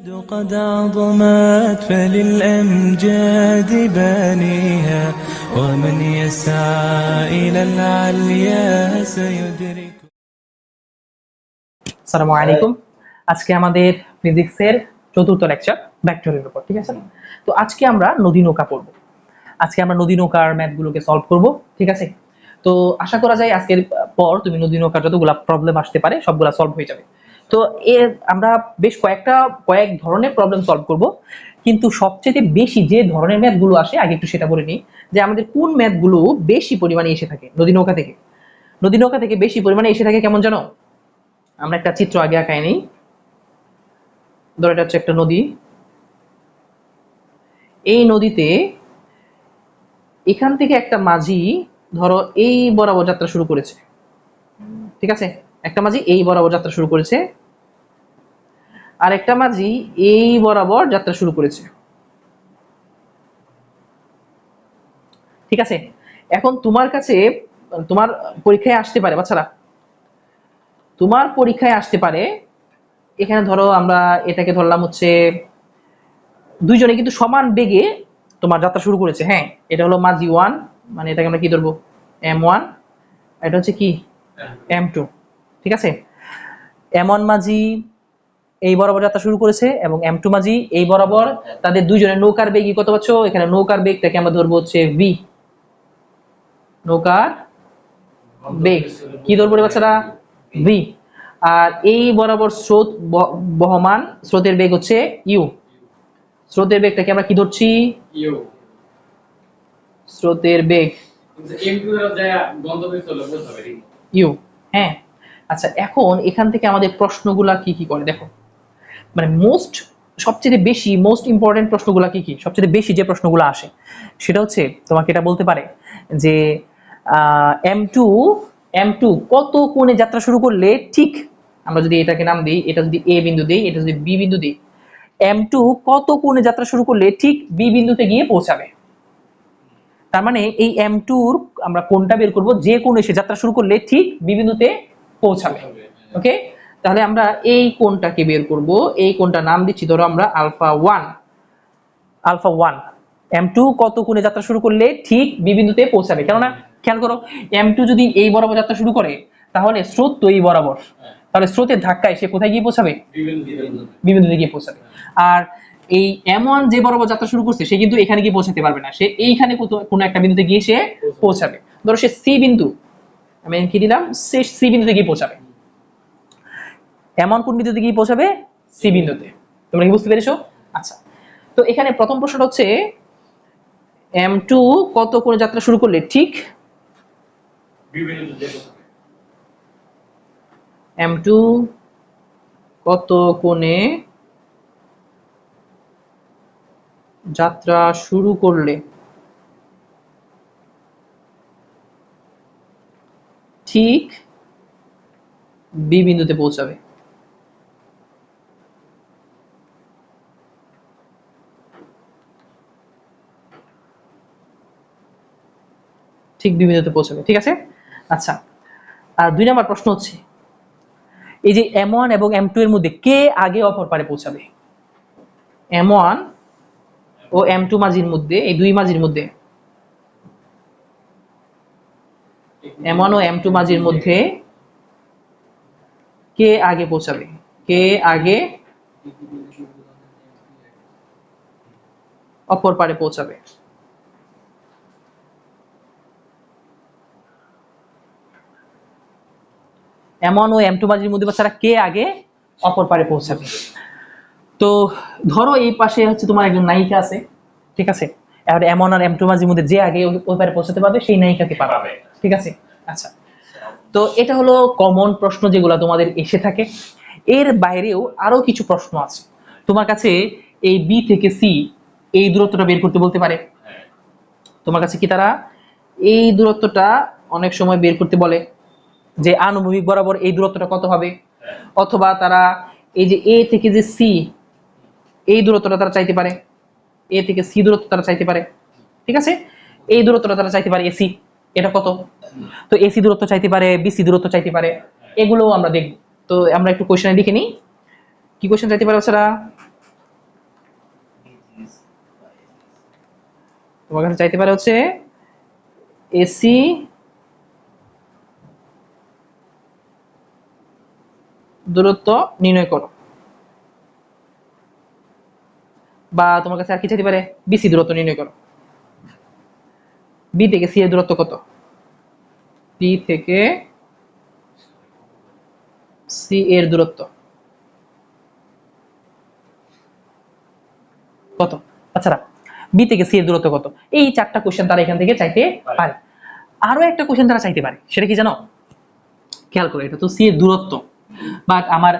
قد عظمت فللأمجاد بانيها ومن يسعى إلى العليا سيدرك। আসসালামু আলাইকুম। আজকে আমাদের ফিজিক্সের চতুর্থ লেকচার ভেক্টরের উপর, ঠিক আছে? তো আজকে আমরা নদী নৌকা পড়ব। আজকে আমরা নদী নৌকার ম্যাথগুলোকে সলভ করব, ঠিক আছে? তো আশা করা যায় আজকের পর তুমি নদী নৌকার যতগুলা প্রবলেম আসতে পারে সবগুলা সলভ হয়ে যাবে। তো আমরা বেশ কয়েক ধরনের প্রবলেম সলভ করব, কিন্তু সবচেয়ে বেশি যে ধরনের ম্যাথগুলো আসে আগে একটু সেটা বলে নিই যে আমাদের কোন ম্যাথগুলো বেশি পরিমাণে এসে থাকে নদী নৌকা থেকে। নদী নৌকা থেকে বেশি পরিমাণে এসে থাকে কেমন জানো? আমরা একটা চিত্র আগে আঁকাই নিই। ধরো এটা হচ্ছে একটা নদী। এই নদীতে এখান থেকে একটা মাঝি ধরো এই বরাবর যাত্রা শুরু করেছে, ঠিক আছে? একটা মাঝি এই বরাবর যাত্রা শুরু করেছে, আর একটা মাঝি এই বরাবর যাত্রা শুরু করেছে, ঠিক আছে? এখন তোমার কাছে তোমার পরীক্ষায় আসতে পারে, বাচ্চারা তোমার পরীক্ষায় আসতে পারে এখানে ধরো আমরা এটাকে ধরলাম হচ্ছে দুইজনে কিন্তু সমান বেগে তোমার যাত্রা শুরু করেছে। হ্যাঁ, এটা হলো মাঝি 1, মানে এটাকে আমরা কি ধরবো, m1, এটা হচ্ছে কি m2, ঠিক আছে? m1 মাঝি এই বরাবর যাত্রা শুরু করেছে এবং m2 মাঝি এই বরাবর, তাদের দুইজনের নৌকার বেগ কত পাচ্ছ? এখানে নৌকার বেগটাকে আমরা ধরবো হচ্ছে v, নৌকার বেগ কি ধরবো রে বাচ্চারা? v। আর এই বরাবর স্রোত বহমান, স্রোতের বেগ হচ্ছে u, স্রোতের বেগটাকে আমরা কি ধরছি? স্রোতের বেগ ইউ। হ্যাঁ, আচ্ছা এখন এখান থেকে আমাদের প্রশ্নগুলা কি কি করে দেখো, মানে সবচেয়ে বেশি মোস্ট ইম্পর্টেন্ট প্রশ্নগুলা কি কি, সবচেয়ে বেশি যে প্রশ্নগুলো আসে সেটা হচ্ছে তোমাকে এটা বলতে পারে যে m2 কত কোণে যাত্রা শুরু করলে ঠিক, আমরা যদি এটাকে নাম দিই, এটা যদি a বিন্দু দিই, এটা যদি b বিন্দু দিই, m2 কত কোণে যাত্রা শুরু করলে ঠিক b বিন্দুতে গিয়ে পৌঁছাবে। তার মানে এই m2 আমরা কোণটা বের করব যে কোণে সে যাত্রা শুরু করলে ঠিক b বিন্দুতে পৌঁছাবে। ওকে, তাহলে আমরা এই কোণটাকে বের করব, এই কোণটার নাম দিচ্ছি ধরো আমরা আলফা 1। m2 কত কোণে যাত্রা শুরু করলে ঠিক b বিন্দুতে পৌঁছাবে, কেননা খেয়াল করো m2 যদি এই বরাবর যাত্রা শুরু করে তাহলে স্রোত তো এই বরাবর, তাহলে স্রোতের ধাক্কায় সে কোথায় গিয়ে পৌঁছাবে? b বিন্দুতে গিয়ে পৌঁছাবে। আর এই m1 যে বরাবর যাত্রা শুরু করছে সে কিন্তু এখানে গিয়ে পৌঁছাতে পারবে না, সে এইখানে কোনো একটা বিন্দুতে গিয়ে সে পৌঁছাবে। ধরো সে সি বিন্দু, আমি কি দিলাম, সে সি বিন্দুতে গিয়ে পৌঁছাবে। m1 কোন বিন্দুতে গিয়ে পৌঁছাবে? সি বিন্দুতে। তোমরা কি বুঝতে পেরেছো? আচ্ছা, তো এখানে প্রথম প্রশ্নটা হচ্ছে m2 কত কোণে যাত্রা শুরু করলে ঠিক m2 কত কোণে যাত্রা শুরু করলে ঠিক বি বিন্দুতে পৌঁছাবে। ঠিক বি বিন্দুতে পৌঁছাবে, ঠিক আছে? আচ্ছা, আর 2 নম্বর প্রশ্ন হচ্ছে এই যে m1 এবং m2 এর মধ্যে কে আগে অপর পারে পৌঁছাবে? m1 ও m2 মাঝির মধ্যে, এই দুই মাঝির মধ্যে, m1 ও m2 মাঝির মধ্যে কে আগে পৌঁছাবে? কে আগে অপর পারে পৌঁছাবে? m1 ও m2 মাঝির মধ্যে বাচ্চারা কে আগে অপর পারে পৌঁছাবে? তো ধরো এই পাশে হচ্ছে তোমার একজন নায়িকা আছে, ঠিক আছে? এবার m1 আর m2 মাঝির মধ্যে যে আগে ওই পারে পৌঁছাতে পারবে সেই নায়িকাকে পাবে, ঠিক আছে? আচ্ছা, তো এটা হলো কমন প্রশ্ন যেগুলো তোমাদের এসে থাকে। এর বাইরেও আরো কিছু প্রশ্ন আছে তোমার কাছে। এই বি থেকে সি এই দূরত্বটা বের করতে বলতে পারে তোমার কাছে, কি তারা এই দূরত্বটা অনেক সময় বের করতে বলে যে আনুভূমিক বরাবর এই দূরত্বটা কত হবে, অথবা তারা এই যে এ থেকে যে সি এই দূরত্বটা তারা চাইতে পারে, এ থেকে সি দূরত্ব তারা চাইতে পারে, ঠিক আছে? এই দূরত্বটা তারা চাইতে পারে এসি, এটা কত, তো এসি দূরত্ব চাইতে পারে, বিসি দূরত্ব চাইতে পারে, এগুলো আমরা দেখব। তো আমরা একটু কোশ্চেনে লিখে নিই কি কোশ্চেন চাইতে পারে বাচ্চারা। তোমার কাছে চাইতে পারে হচ্ছে এসি দূরত্ব নির্ণয় করো, বা তোমার কাছে আর কি চাইতে পারে বিসি দূরত্ব নির্ণয় করো। বি থেকে সি এর দূরত্ব কত, বি থেকে সি এর দূরত্ব কত? আচ্ছা, বি থেকে সি এর দূরত্ব কত? এই 4টা কোশ্চেন তারা এখান থেকে চাইতে পারে। আরো একটা কোশ্চেন তারা চাইতে পারে, সেটা কি জানো? খেয়াল করো, এটা তো সি এর দূরত্ব, বাট আমার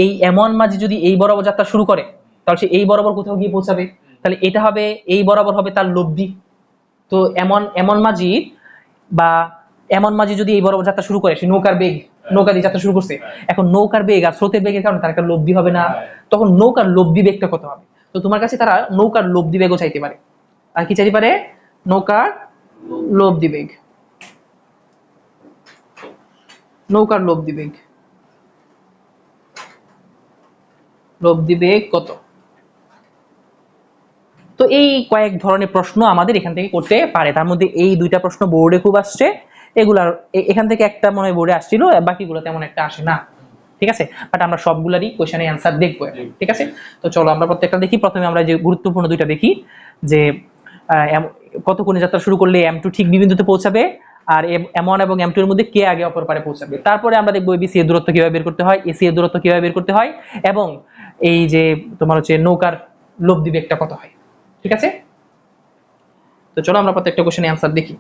এই এমন মাঝে যদি এই বরাবর যাত্রা শুরু করে, তাহলে সে এই বরাবর কোথাও গিয়ে পৌঁছাবে, তাহলে এটা হবে এই বরাবর হবে তার লব্ধি। তো এমন মাঝি বা এমন মাঝি যদি এই বরাবর যাত্রা শুরু করে, সে নৌকার বেগ, নৌকা দিয়ে যাত্রা শুরু করছে, এখন নৌকার বেগ আর স্রোতের বেগের কারণে তার একটা লব্ধি হবে না, তখন নৌকার লব্ধি বেগটা কত হবে? তো তোমার কাছে তারা নৌকার লব্ধি বেগও চাইতে পারে। আর কি চাইতে পারে? নৌকার লব্ধি বেগ, নৌকার লব্ধি বেগ, লব্ধি বেগ কত? তো এই কয়েক ধরনের প্রশ্ন আমাদের এখান থেকে করতে পারে। তার মধ্যে এই 2টা প্রশ্ন বোর্ডে খুব আসছে, এগুলার এখান থেকে একটা মনে হয় বোর্ডে আসছিল, বাকিগুলো তেমন একটা আসে না, ঠিক আছে? বাট আমরা সবগুলারই কোশ্চেনের অ্যান্সার দেখবো, ঠিক আছে? তো চলো আমরা প্রত্যেকটা দেখি। প্রথমে আমরা যে গুরুত্বপূর্ণ 2টা দেখি, যে কত কোণে যাত্রা শুরু করলে M2 ঠিক বি বিন্দুতে পৌঁছাবে, আর M1 এবং M2 এর মধ্যে কে আগে অপর পারে পৌঁছাবে। তারপরে আমরা দেখবো ABC এর দূরত্ব কিভাবে বের করতে হয়, AC এর দূরত্ব কিভাবে বের করতে হয়, এবং এই যে তোমার হচ্ছে নৌকার লব্ধি বেগটা কত হয়, ঠিক আছে? তো চলো আমরা প্রত্যেকটা কোশ্চেনের অ্যান্সার দেখি।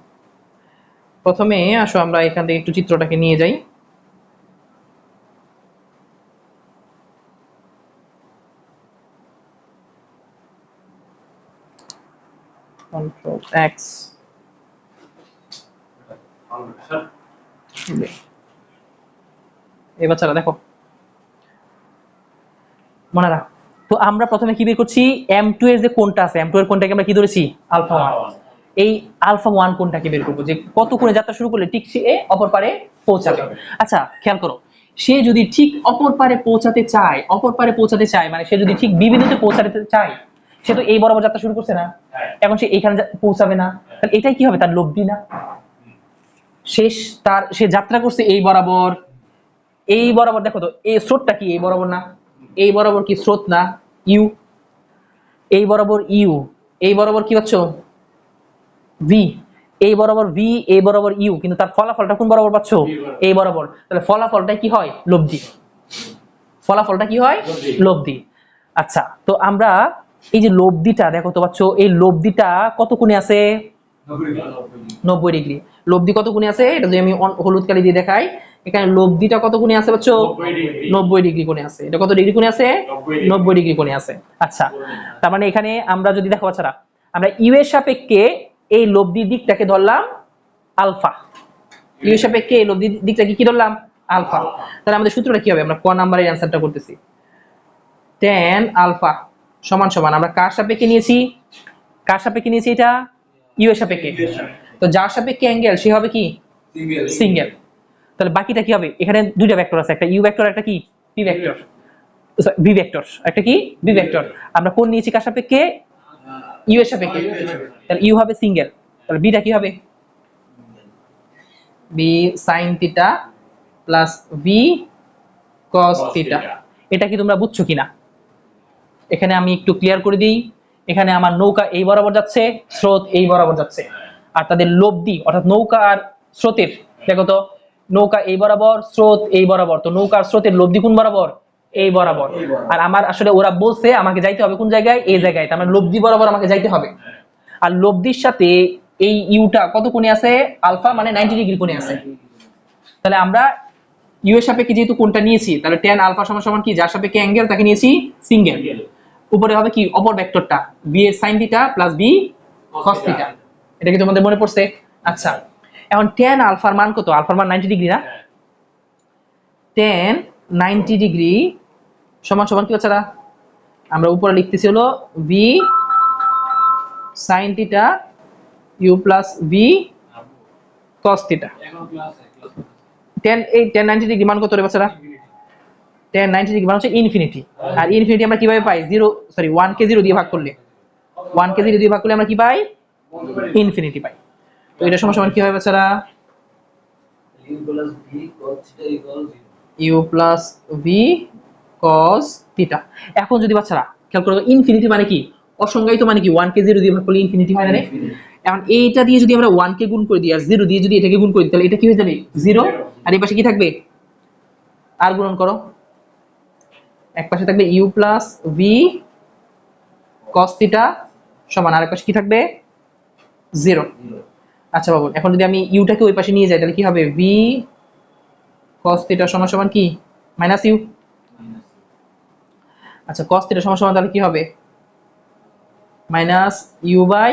প্রথমে আসো আমরা এখান থেকে একটু চিত্রটাকে নিয়ে যাই। Control X, এবার চলো দেখো মনে রাখ। তো আমরা প্রথমে কি বের করছি, M2 এর যে কোণটা আছে, M2 এর কোণটাকে আমরা কি ধরেছি? আলফা 1। এই আলফা 1 কোণটাকে বের করবো, যে কত কোণে যাত্রা শুরু করলে ঠিক সে অপর পারে পৌঁছাবে। আচ্ছা খেয়াল করো, সে যদি ঠিক অপর পারে পৌঁছাতে চায়, অপর পারে পৌঁছাতে চায় মানে সে যদি ঠিক বি বিন্দুতে পৌঁছাতে চায়, সে তো এই বরাবর যাত্রা শুরু করছে না, এখন সে এইখানে পৌঁছাবে না, তাহলে এটাই কি হবে? তার লব্ধি না? সে যাত্রা করছে এই বরাবর, এই বরাবর, দেখো তো এই স্রোতটা কি এই বরাবর না? এই বরাবর কি স্রোত না? ইউ, এই বরাবর ইউ, এই বরাবর কি পাচ্ছ? ভি, এই বরাবর ভি, এই বরাবর ইউ, কিন্তু তার ফলাফলটা কোন বরাবর পাচ্ছ? এই বরাবর। তাহলে ফলাফলটা কি হয়? লব্ধি। ফলাফলটা কি হয়? লব্ধি। আচ্ছা, তো আমরা এই যে লব্ধিটা দেখো তো পাচ্ছ, এই লব্ধিটা কত কোণে আছে? 90 ডিগ্রি। লব্ধি কত কোণে আছে? এটা যদি আমি হলুদ কালি দিয়ে দেখাই, এখানে লব্ধিটা কত কোণে আছে পাচ্ছ? 90 ডিগ্রি কোণে আছে। এটা কত ডিগ্রি কোণে আছে? 90 ডিগ্রি কোণে আছে। আচ্ছা, তার মানে এখানে আমরা যদি দেখো বাচ্চারা, আমরা ইউ এর সাপেক্ষে এই লব্ধির দিকটাকে ধরলাম আলফা, ইউ এর সাপেক্ষে এই লব্ধির দিকটাকে কি ধরলাম? আলফা। তাহলে আমাদের সূত্রটা কি হবে? আমরা ক নাম্বারের অ্যানসারটা করতেছি, tan আলফা সমান সমান, আমরা কার সাপেক্ষে নিয়েছি? কার সাপেক্ষে নিয়েছি? এটা ইউ এর সাপেক্ষে। তো যার সাপেক্ষে অ্যাঙ্গেল সে হবে কি? সিঙ্গেল। তাহলে বাকিটা কি হবে? এখানে 2টা ভেক্টর আছে, একটা ইউ ভেক্টর, একটা কি পি ভেক্টর, ভি ভেক্টর, একটা কি ভি ভেক্টর। আমরা কোণ নিয়েছি কার সাপেক্ষে? ইউ এর সাপেক্ষে। তাহলে ইউ হবে সিঙ্গেল, তাহলে বিটা কি হবে? B sin theta plus v cos theta. এটা কি তোমরা বুঝছো কিনা? এখানে আমি একটু ক্লিয়ার করে দিই, এখানে আমার নৌকা এই বরাবর যাচ্ছে, স্রোত এই বরাবর যাচ্ছে, আর তাদের লব্ধি অর্থাৎ নৌকা আর স্রোতের, দেখো তো নৌকা এই বরাবর, স্রোত এই বরাবর, তো নৌকা আর স্রোতের লব্ধি কোন বরাবর? এই বরাবর। আর আমার আসলে ওরা বলছে আমাকে যাইতে হবে কোন জায়গায়? এই জায়গায়, তার মানে লব্ধি বরাবর আমাকে যাইতে হবে। আর লব্ধির সাথে এই ইউটা কত কোণে আছে? আলফা, মানে 90 ডিগ্রি কোণে আছে। তাহলে আমরা ইউ এর সাপেক্ষে যেহেতু কোণটা নিয়েছি, তাহলে tan আলফা সমান সমান কি? যার সাপেক্ষে অ্যাঙ্গেল তাকে নিয়েছি সিঙ্গেল। উপরে হবে কি? অপর ভেক্টরটা বি এর sin theta plus B cos theta. এটা কি তোমাদের মনে পড়ছে? আচ্ছা, এখন tan আলফার মান কত? আলফার মান 90 ডিগ্রি না? tan 90 ডিগ্রি সমান সমান কি বাচ্চারা? আমরা উপরে লিখতেছি হলো v sin theta u plus v cos theta. tan 90 degree মান কত রে বাচ্চারা? tan 90 ডিগ্রি মান হচ্ছে ইনফিনিটি। আর ইনফিনিটি আমরা কিভাবে পাই? 1 কে 0 দিয়ে ভাগ করলে, 1 কে 0 দিয়ে ভাগ করলে আমরা কি পাই? ইনফিনিটি পাই। তো এটা সমান সমান কি হয় বাচ্চারা? u plus v cos theta. এখন যদি বাচ্চারা খেয়াল করো, ইনফিনিটি মানে কি? অসংজ্ঞায়িত মানে কি? 1 কে 0 দিয়ে ভাগ করলে ইনফিনিটি হয় না রে? এখন এইটা দিয়ে যদি আমরা 1 কে গুণ করে দিই আর 0 দিয়ে যদি এটাকে গুণ করে দিই, তাহলে এটা কি হয়ে যাবে? 0। আর এই পাশে কি থাকবে? আর গুণন করো, এক পাশে থাকবে u plus v cos theta সমান আর এক পাশে কি থাকবে? 0। আচ্ছা বাবু, এখন যদি আমি ইউটাকে ওই পাশে নিয়ে যাই তাহলে কি হবে? v cos থিটা সমান সমান কি? Minus u. আচ্ছা cos থিটা সমান সমান তাহলে কি হবে? Minus u by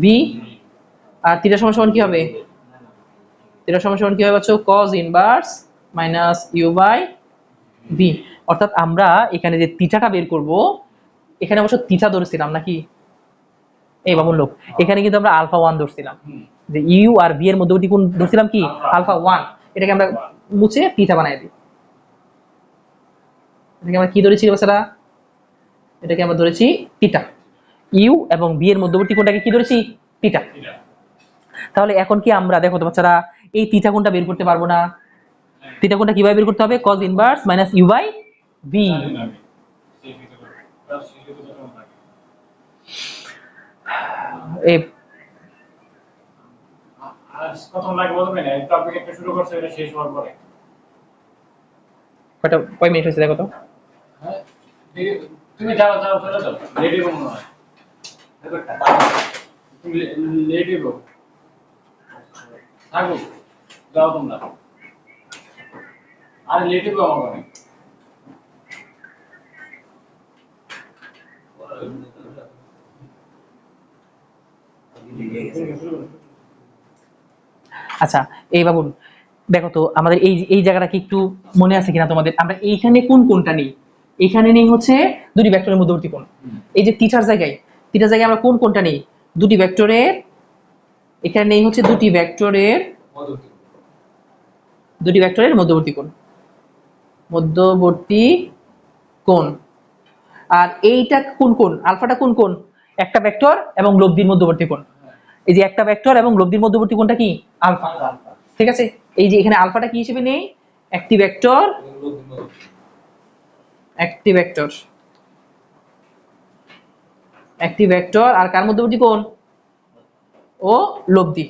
v. আর থিটা সমান সমান কি হবে? থিটা সমান সমান কি হবে বাচ্চা? cos inverse minus u by v. অর্থাৎ আমরা এখানে যে থিটাটা বের করব, এখানে অবশ্য থিটা ধরেছিলাম নাকি? এই বাবুল লোক, এখানে কিন্তু আমরা আলফা 1 ধরছিলাম, যে ইউ আর ভি এর মধ্যবর্তী কোণ ধরছিলাম কি? আলফা 1। এটাকে আমরা মুছে থিটা বানাই দিই। এটাকে আমরা কি ধরেছি বাচ্চারা? এটাকে আমরা ধরেছি থিটা। ইউ এবং ভি এর মধ্যবর্তী কোণটাকে কি ধরেছি? থিটা। তাহলে এখন কি আমরা দেখো তো বাচ্চারা, এই থিটা কোণটা বের করতে পারবো না? থিটা কোণটা কিভাবে বের করতে হবে? cos inverse minus u by v. এই প্রথম লাগে বলবে না, টপিক একটা শুরু করছে, এটা শেষ হওয়ার পরে কয় মিনিট হয়েছে দেখো তো? হ্যাঁ, তুমি যাও যাও চলে যাও, রেডি মনে হয় তুমি রেডি গো থাকো, যাও তোমরা। আর লেটে গো আমার ঘরে। আচ্ছা এই বাবুল, দেখো তো আমাদের এই এই জায়গাটা কি একটু মনে আছে কিনা তোমাদের? আমরা এইখানে কোন কোণটা নেই? এখানে নেই হচ্ছে দুটি ভেক্টরের মধ্যবর্তী কোণ। এই যে থিটার জায়গায়, থিটার জায়গায় আমরা কোন কোণটা নেই? দুটি ভেক্টরের, এখানে নেই হচ্ছে দুটি ভেক্টরের মধ্যবর্তী কোণ, মধ্যবর্তী কোণ। আর এইটা কোন কোণ? আলফাটা কোন কোণ? একটা ভেক্টর এবং লব্ধির মধ্যবর্তী কোণ। এই যে একটা ভেক্টর এবং লব্ধির মধ্যবর্তী কোণটা কি? আলফা। ঠিক আছে, এই যে এখানে আলফাটা কি হিসেবে নেই? একটি ভেক্টর, একটি ভেক্টর, একটি ভেক্টর আর কার মধ্যবর্তী কোণ? ও লব্ধি।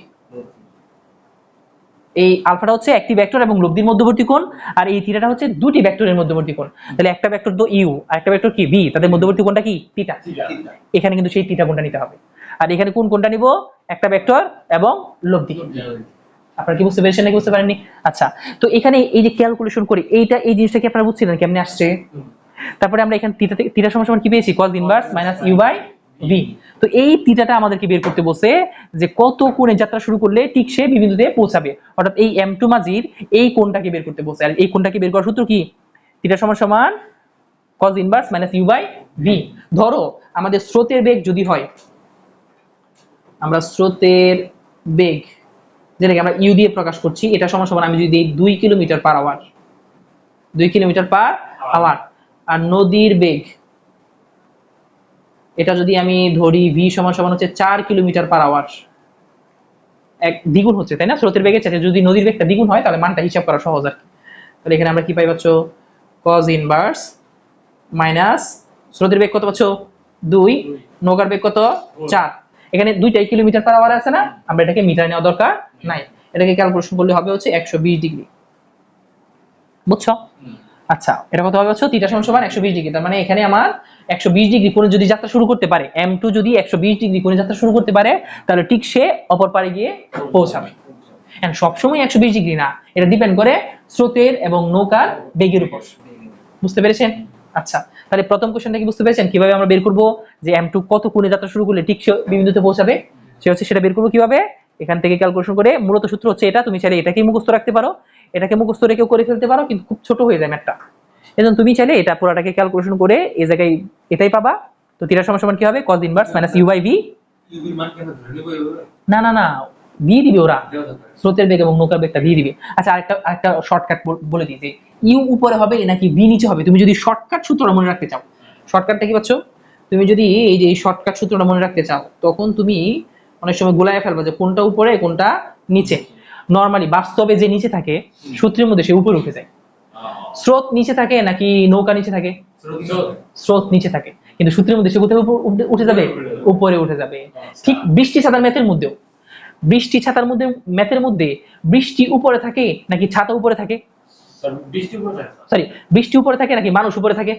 এই আলফাটা হচ্ছে একটি ভেক্টর এবং লব্ধির মধ্যবর্তী কোণ, আর এই থিটাটা হচ্ছে দুটি ভেক্টরের মধ্যবর্তী কোণ। তাহলে একটা ভেক্টর তো ইউ আর একটা ভেক্টর কি? ভি, তাদের মধ্যবর্তী কোণটা কি? থিটা। এখানে কিন্তু সেই থিটা কোণটা নিতে হবে। আর এখানে কোন কোণটা নিব? একটা ভেক্টর এবং লব্ধি। আপনারা কি বুঝতে পেরেছেন নাকি বুঝতে পারেননি? আচ্ছা, তো এখানে এই যে ক্যালকুলেশন করি, এইটা এই জিনিসটা কি আপনারা বুঝছিলেন কেমনে আসছে? তারপরে আমরা এখানে থিটা সমান সমান কি পেয়েছি? cos inverse minus u by v. তো এই থিটাটা আমাদেরকে বের করতে বসে যে কত কোণে যাত্রা শুরু করলে ঠিক সে বি বিন্দুতে পৌঁছাবে, অর্থাৎ এই m2 মাঝির এই কোণটাকে বের করতে বসে। আর এই কোণটাকে বের করার সূত্র কি? থিটা সমান সমান cos inverse minus u by v. ধরো আমাদের স্রোতের বেগ যদি হয়, আমরা স্রোতের বেগ যেটাকে আমরা ইউ দিয়ে প্রকাশ করছি, এটা সমান সমান আমি যদি দিই 2 kilometre per hour, 2 kilometre per hour. আর নদীর বেগ, এটা যদি আমি ধরি ভি সমান সমান হচ্ছে 4 কিলোমিটার পার আওয়ার, এক দ্বিগুণ হচ্ছে তাই না? স্রোতের বেগের চাইতে যদি নদীর বেগটা দ্বিগুণ হয় তাহলে মানটা হিসাব করা সহজ আর কি। তাহলে এখানে আমরা কি পাই পাচ্ছ? cos ইনভার্স মাইনাস স্রোতের বেগ কত পাচ্ছ? 2, নৌকার বেগ কত? 4। এখানে দুইটাই কিলোমিটার পার আওয়ার আছে না, আমরা এটাকে মিটার নেওয়া দরকার নাই, এটাকে ক্যালকুলেশন করলে হবে হচ্ছে 120 ডিগ্রি। বুঝছো? আচ্ছা, এটা কত হবে হচ্ছে? থিটা সমান সমান 120 ডিগ্রি। তার মানে এখানে আমার 120 ডিগ্রি কোণে যদি যাত্রা শুরু করতে পারে, m2 যদি 120 ডিগ্রি কোণে যাত্রা শুরু করতে পারে, তাহলে ঠিক সে অপর পারে গিয়ে পৌঁছাবে। এন্ড সবসময় 120 ডিগ্রি না, এটা ডিপেন্ড করে স্রোতের এবং নৌকার বেগের উপর। বুঝতে পেরেছেন? আচ্ছা, তাহলে প্রথম কোশ্চেনটা কি বুঝতে পেরেছেন? কিভাবে আমরা বের করব যে m2 কত কোণে যাত্রা শুরু করলে ঠিক সে বি বিন্দুতে পৌঁছাবে? সেটা বের করব কিভাবে? এখান থেকে ক্যালকুলেশন করে। মূলত সূত্র হচ্ছে এটা, তুমি চাইলে এটাকে মুখস্থ রাখতে পারো, এটাকে মুখস্থ রেখেও করে ফেলতে পারো, কিন্তু খুব ছোট হয়ে যায় ম্যাথটা। এজন্য তুমি চাইলে এটা পুরোটাকে ক্যালকুলেশন করে এই জায়গায় এটাই পাবা। তো থিটা সমান সমান কি হবে? cos inverse minus u by v. না না না, দিয়ে দিবে ওরা, স্রোতের বেগ এবং নৌকার বেগটা দিয়ে দিবে। আচ্ছা, আরেকটা শর্টকাট বলে দিই যে ইউ উপরে হবে নাকি ভি নিচে হবে। তুমি যদি শর্টকাট সূত্রটা মনে রাখতে চাও, শর্টকাটটা কি পাচ্ছ? তুমি যদি এই যে এই শর্টকাট সূত্রটা মনে রাখতে চাও, তখন তুমি অনেক সময় গুলায় ফেলবা যে কোনটা উপরে কোনটা নিচে। নরমালি বাস্তবে যে নিচে থাকে সূত্রের মধ্যে সে উপরে উঠে যায়। স্রোত নিচে থাকে নাকি নৌকা নিচে থাকে? স্রোত নিচে থাকে, কিন্তু সূত্রের মধ্যে সে কোথায় উঠে যাবে? উপরে উঠে যাবে। ঠিক বৃষ্টি ছাতার ম্যাথের মধ্যেও, বৃষ্টি ছাতার মধ্যে ম্যাথের মধ্যে বৃষ্টি উপরে থাকে নাকি ছাতা উপরে থাকে? সরি, বৃষ্টি উপরে থাকে নাকি মানুষ উপরে থাকে?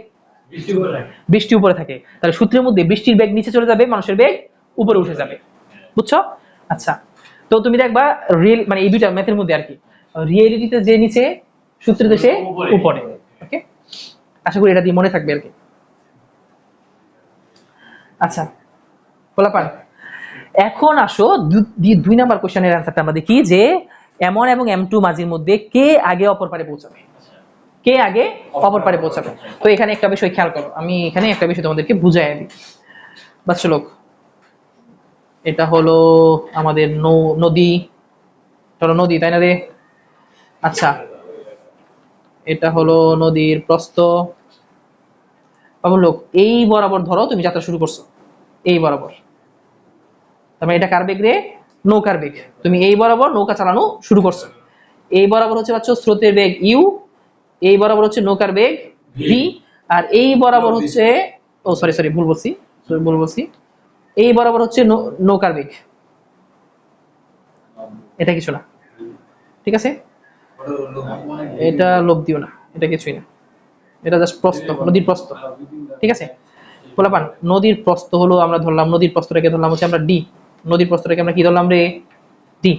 বৃষ্টি উপরে থাকে। তাহলে সূত্রের মধ্যে বৃষ্টির বেগ নিচে চলে যাবে, মানুষের বেগ উপরে উঠে যাবে। বুঝছো? আচ্ছা, তো তুমি দেখবা রিয়েল মানে এই দুইটা ম্যাথের মধ্যে আর কি, রিয়েলিটিতে যে নিচে, সূত্রেতে সে উপরে। ওকে, আশা করি এটা দিয়ে মনে থাকবে আর কি। আচ্ছা পোলাপান, এখন আসো 2 নাম্বার কোশ্চেনের অ্যানসারটা আমরা দেখি যে M1 এবং M2 মাঝির মধ্যে কে আগে অপর পারে পৌঁছাবে, কে আগে অপর পারে পৌঁছাবে। তো এখানে একটা বিষয় খেয়াল করো, আমি এখানে একটা বিষয় তোমাদেরকে বুঝাই দিই। বাচ্চা লোক, এটা হলো আমাদের নদী, চলো নদী, তাই না রে? আচ্ছা, এটা হলো নদীর প্রস্থ। বাবু লোক, এই বরাবর ধরো তুমি যাত্রা শুরু করছো, এই বরাবর, তার মানে এটা কার বেগ রে? নৌকার বেগ। তুমি এই বরাবর নৌকা চালানো শুরু করছো, এই বরাবর হচ্ছে বাচ্চা স্রোতের বেগ ইউ, এই বরাবর হচ্ছে নৌকার বেগ ভি, আর এই বরাবর হচ্ছে, ও সরি ভুল বলছি, এই বরাবর হচ্ছে নৌকার বেগ। এটা কিছু না, ঠিক আছে? এটা লোভ দিও না, এটা কিছুই না, এটা জাস্ট প্রস্থ, নদীর প্রস্থ। ঠিক আছে পোলাপান, নদীর প্রস্থ হলো, আমরা ধরলাম নদীর প্রস্থটাকে ধরলাম হচ্ছে আমরা ডি, নদীর প্রস্থটাকে আমরা কি ধরলাম রে? ডি।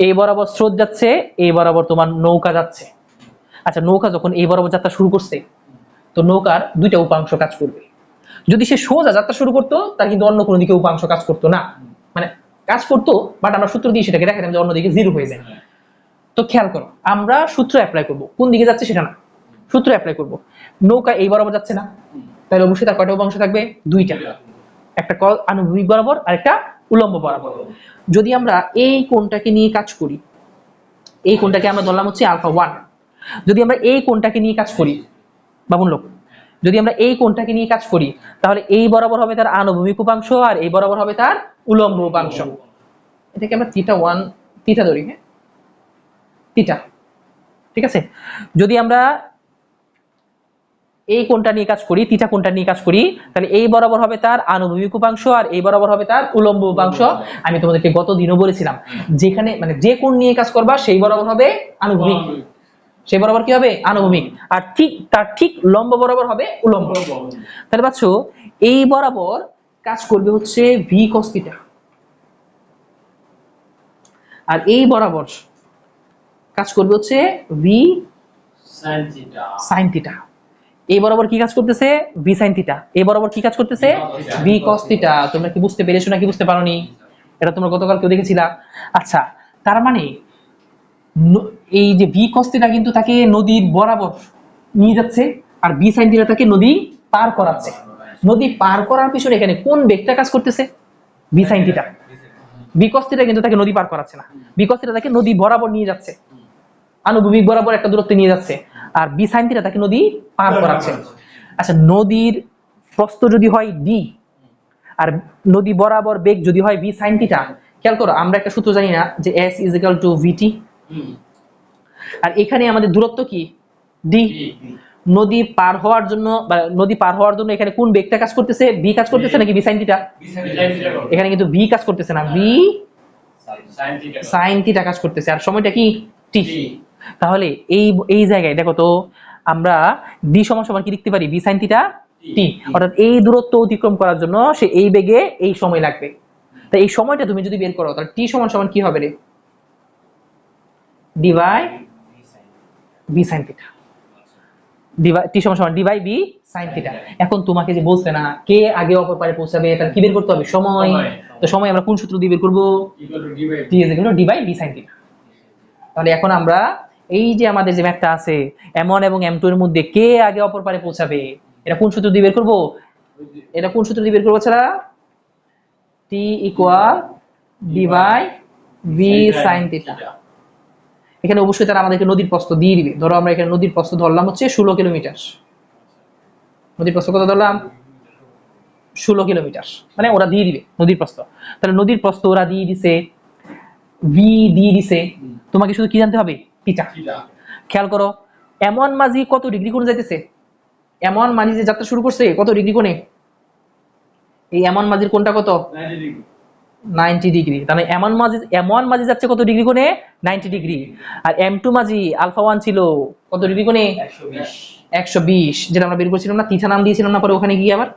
এই বরাবর স্রোত যাচ্ছে, এই বরাবর তোমার নৌকা যাচ্ছে। আচ্ছা, নৌকা যখন এই বরাবর যাত্রা শুরু করছে, তো নৌকার দুইটা উপাংশ কাজ করবে। যদি সে সোজা যাত্রা শুরু করতো, তার কিন্তু অন্য কোনো দিকে উপাংশ কাজ করতো না, মানে কাজ করতো, বাট আমরা সূত্র দিয়ে সেটাকে দেখাতাম যে অন্যদিকে জিরো হয়ে যায়। তো খেয়াল করো, আমরা সূত্র অ্যাপ্লাই করব, কোন দিকে যাচ্ছে সেটা না, সূত্র অ্যাপ্লাই করব। নৌকা এই বরাবর যাচ্ছে না, তাহলে অবশ্যই তার কয়টা উপাংশ থাকবে? দুইটা, একটা আনুভূমিক বরাবর আর একটা উলম্ব বরাবর। যদি আমরা এই কোণটাকে নিয়ে কাজ করি, এই কোণটাকে আমরা ধরলাম হচ্ছে α1, যদি আমরা এই কোণটাকে নিয়ে কাজ করি বাবুন লোক, যদি আমরা এই কোণটাকে নিয়ে কাজ করি, তাহলে এই বরাবর হবে তার আনুভূমিক উপাংশ আর এই বরাবর হবে তার উলম্ব উপাংশ। এটাকে আমরা θ1 θ ধরি, হ্যাঁ θ, ঠিক আছে? যদি আমরা এই কোণটা নিয়ে কাজ করি, θ কোণটা নিয়ে কাজ করি, তাহলে এই বরাবর হবে তার আনুভূমিক উপাংশ আর এই বরাবর হবে তার উলম্ব উপাংশ। আমি তোমাদেরকে গত দিনও বলেছিলাম, যেখানে মানে যে কোণ নিয়ে কাজ করবা সেই বরাবর হবে আনুভূমিক, সেই বরাবর কি হবে? আনুভূমিক। আর ঠিক তার ঠিক লম্ব বরাবর হবে উলম্ব। তাহলে পাচ্ছ এই বরাবর কাজ করবে হচ্ছে ভি cos θ, আর এই বরাবর কাজ করবে হচ্ছে ভি sin θ। এই বরাবর কি কাজ করতেছে? V sin θ। এই বরাবর কি কাজ করতেছে? V cos θ। তোমরা কি বুঝতে পেরেছো নাকি বুঝতে পারোনি? এটা তোমরা গতকাল কেউ দেখেছিলা? আচ্ছা, তার মানে এই যে ভি cos θ কিন্তু তাকে নদীর বরাবর নিয়ে যাচ্ছে, আর ভি sin θ তাকে নদী পার করাচ্ছে। নদী পার করার পিছনে এখানে কোন বেগটা কাজ করতেছে? V sin θ। ভি cos θ কিন্তু তাকে নদী পার করাচ্ছে না, ভি cos θ তাকে নদী বরাবর নিয়ে যাচ্ছে, আনুভূমিক বরাবর একটা দূরত্বে নিয়ে যাচ্ছে, আর ভি sin θ তাকে নদী পার করাচ্ছে। আচ্ছা, নদীর প্রস্থ যদি হয় ডি আর নদী বরাবর বেগ যদি হয় ভি sin θ, খেয়াল করো আমরা একটা সূত্র জানি না যে s = vt, আর এখানে আমাদের দূরত্ব কি? ডি। নদী পার হওয়ার জন্য বা নদী পার হওয়ার জন্য এখানে কোন বেগটা কাজ করতেছে? ভি কাজ করতেছে নাকি ভি sin θ? এখানে কিন্তু ভি কাজ করতেছে না, ভি sin θ কাজ করতেছে, আর সময়টা কি? টি। তাহলে এই জায়গায় দেখো তো, আমরা ডি সমান সমান কি লিখতে পারি? ভি sin θ টি। অর্থাৎ এই দূরত্ব অতিক্রম করার জন্য সে এই বেগে এই সময় লাগবে। তাই এই সময়টা তুমি যদি বের করো, তাহলে টি সমান সমান কি হবে রে? ডি বাই ভি sin θ, টি সমান সমান ডি বাই ভি sin θ। এখন তোমাকে যে বলছে না কে আগে অপর পারে পৌঁছাবে, তাহলে কি বের করতে হবে? সময়। তো সময় আমরা কোন সূত্র দিয়ে বের করবো? T d by v sin θ। তাহলে এখন আমরা এই যে আমাদের যে ম্যাথটা আছে M1 এবং M2 এর মধ্যে কে আগে অপর পারে পৌঁছাবে, এটা কোন সূত্র দিয়ে বের করব? এটা কোন সূত্র দিয়ে বের করব ছাড়া? T = d by v sin θ। এখানে অবশ্যই তারা আমাদেরকে নদীর প্রস্থ দিয়ে দিবে। ধরো আমরা এখানে নদীর প্রস্থ ধরলাম হচ্ছে 16 কিলোমিটার। নদীর প্রস্থ কত ধরলাম? 16 কিলোমিটার, মানে ওরা দিয়ে দিবে নদীর প্রস্থ। তাহলে নদীর প্রস্থ ওরা দিয়ে দিছে, ভি দিয়ে দিছে, তোমাকে শুধু কি জানতে হবে? থিটা। খেয়াল করো এমন মাঝি কত ডিগ্রি কোণে যাইতেছে, এমন মাঝি যে যাত্রা শুরু করছে কত ডিগ্রি কোণে, এই এমন মাঝির কোণটা কত? 90 ডিগ্রি। তাহলে এমন মাঝি যাচ্ছে কত ডিগ্রি কোণে? 90 ডিগ্রি। আর M2 মাঝি আলফা 1 ছিল কত ডিগ্রি কোণে? 120, যেটা আমরা বের করেছিলাম না, থিটা নাম দিয়েছিলাম না পরে ওখানে গিয়ে আবার,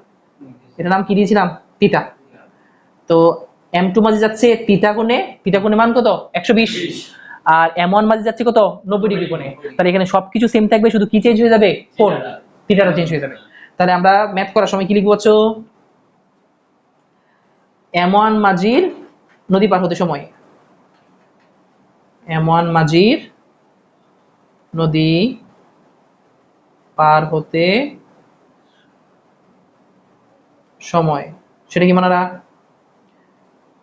এটা নাম কি দিয়েছিলাম? থিটা। তো M2 মাঝি যাচ্ছে থিটা কোণে মান কত? 120। আর M1 মাঝি যাচ্ছে কত? 90 ডিগ্রি কোণে। তাহলে এখানে সবকিছু সেম থাকবে, শুধু কি চেঞ্জ হয়ে যাবে? কোণ, থিটাটা চেঞ্জ হয়ে যাবে। তাহলে আমরা ম্যাথ করার সময় কি লিখবো? M1 মাঝির নদী পার হতে সময়, M1 মাঝির নদী পার হতে সময়, সেটা কি মানারা?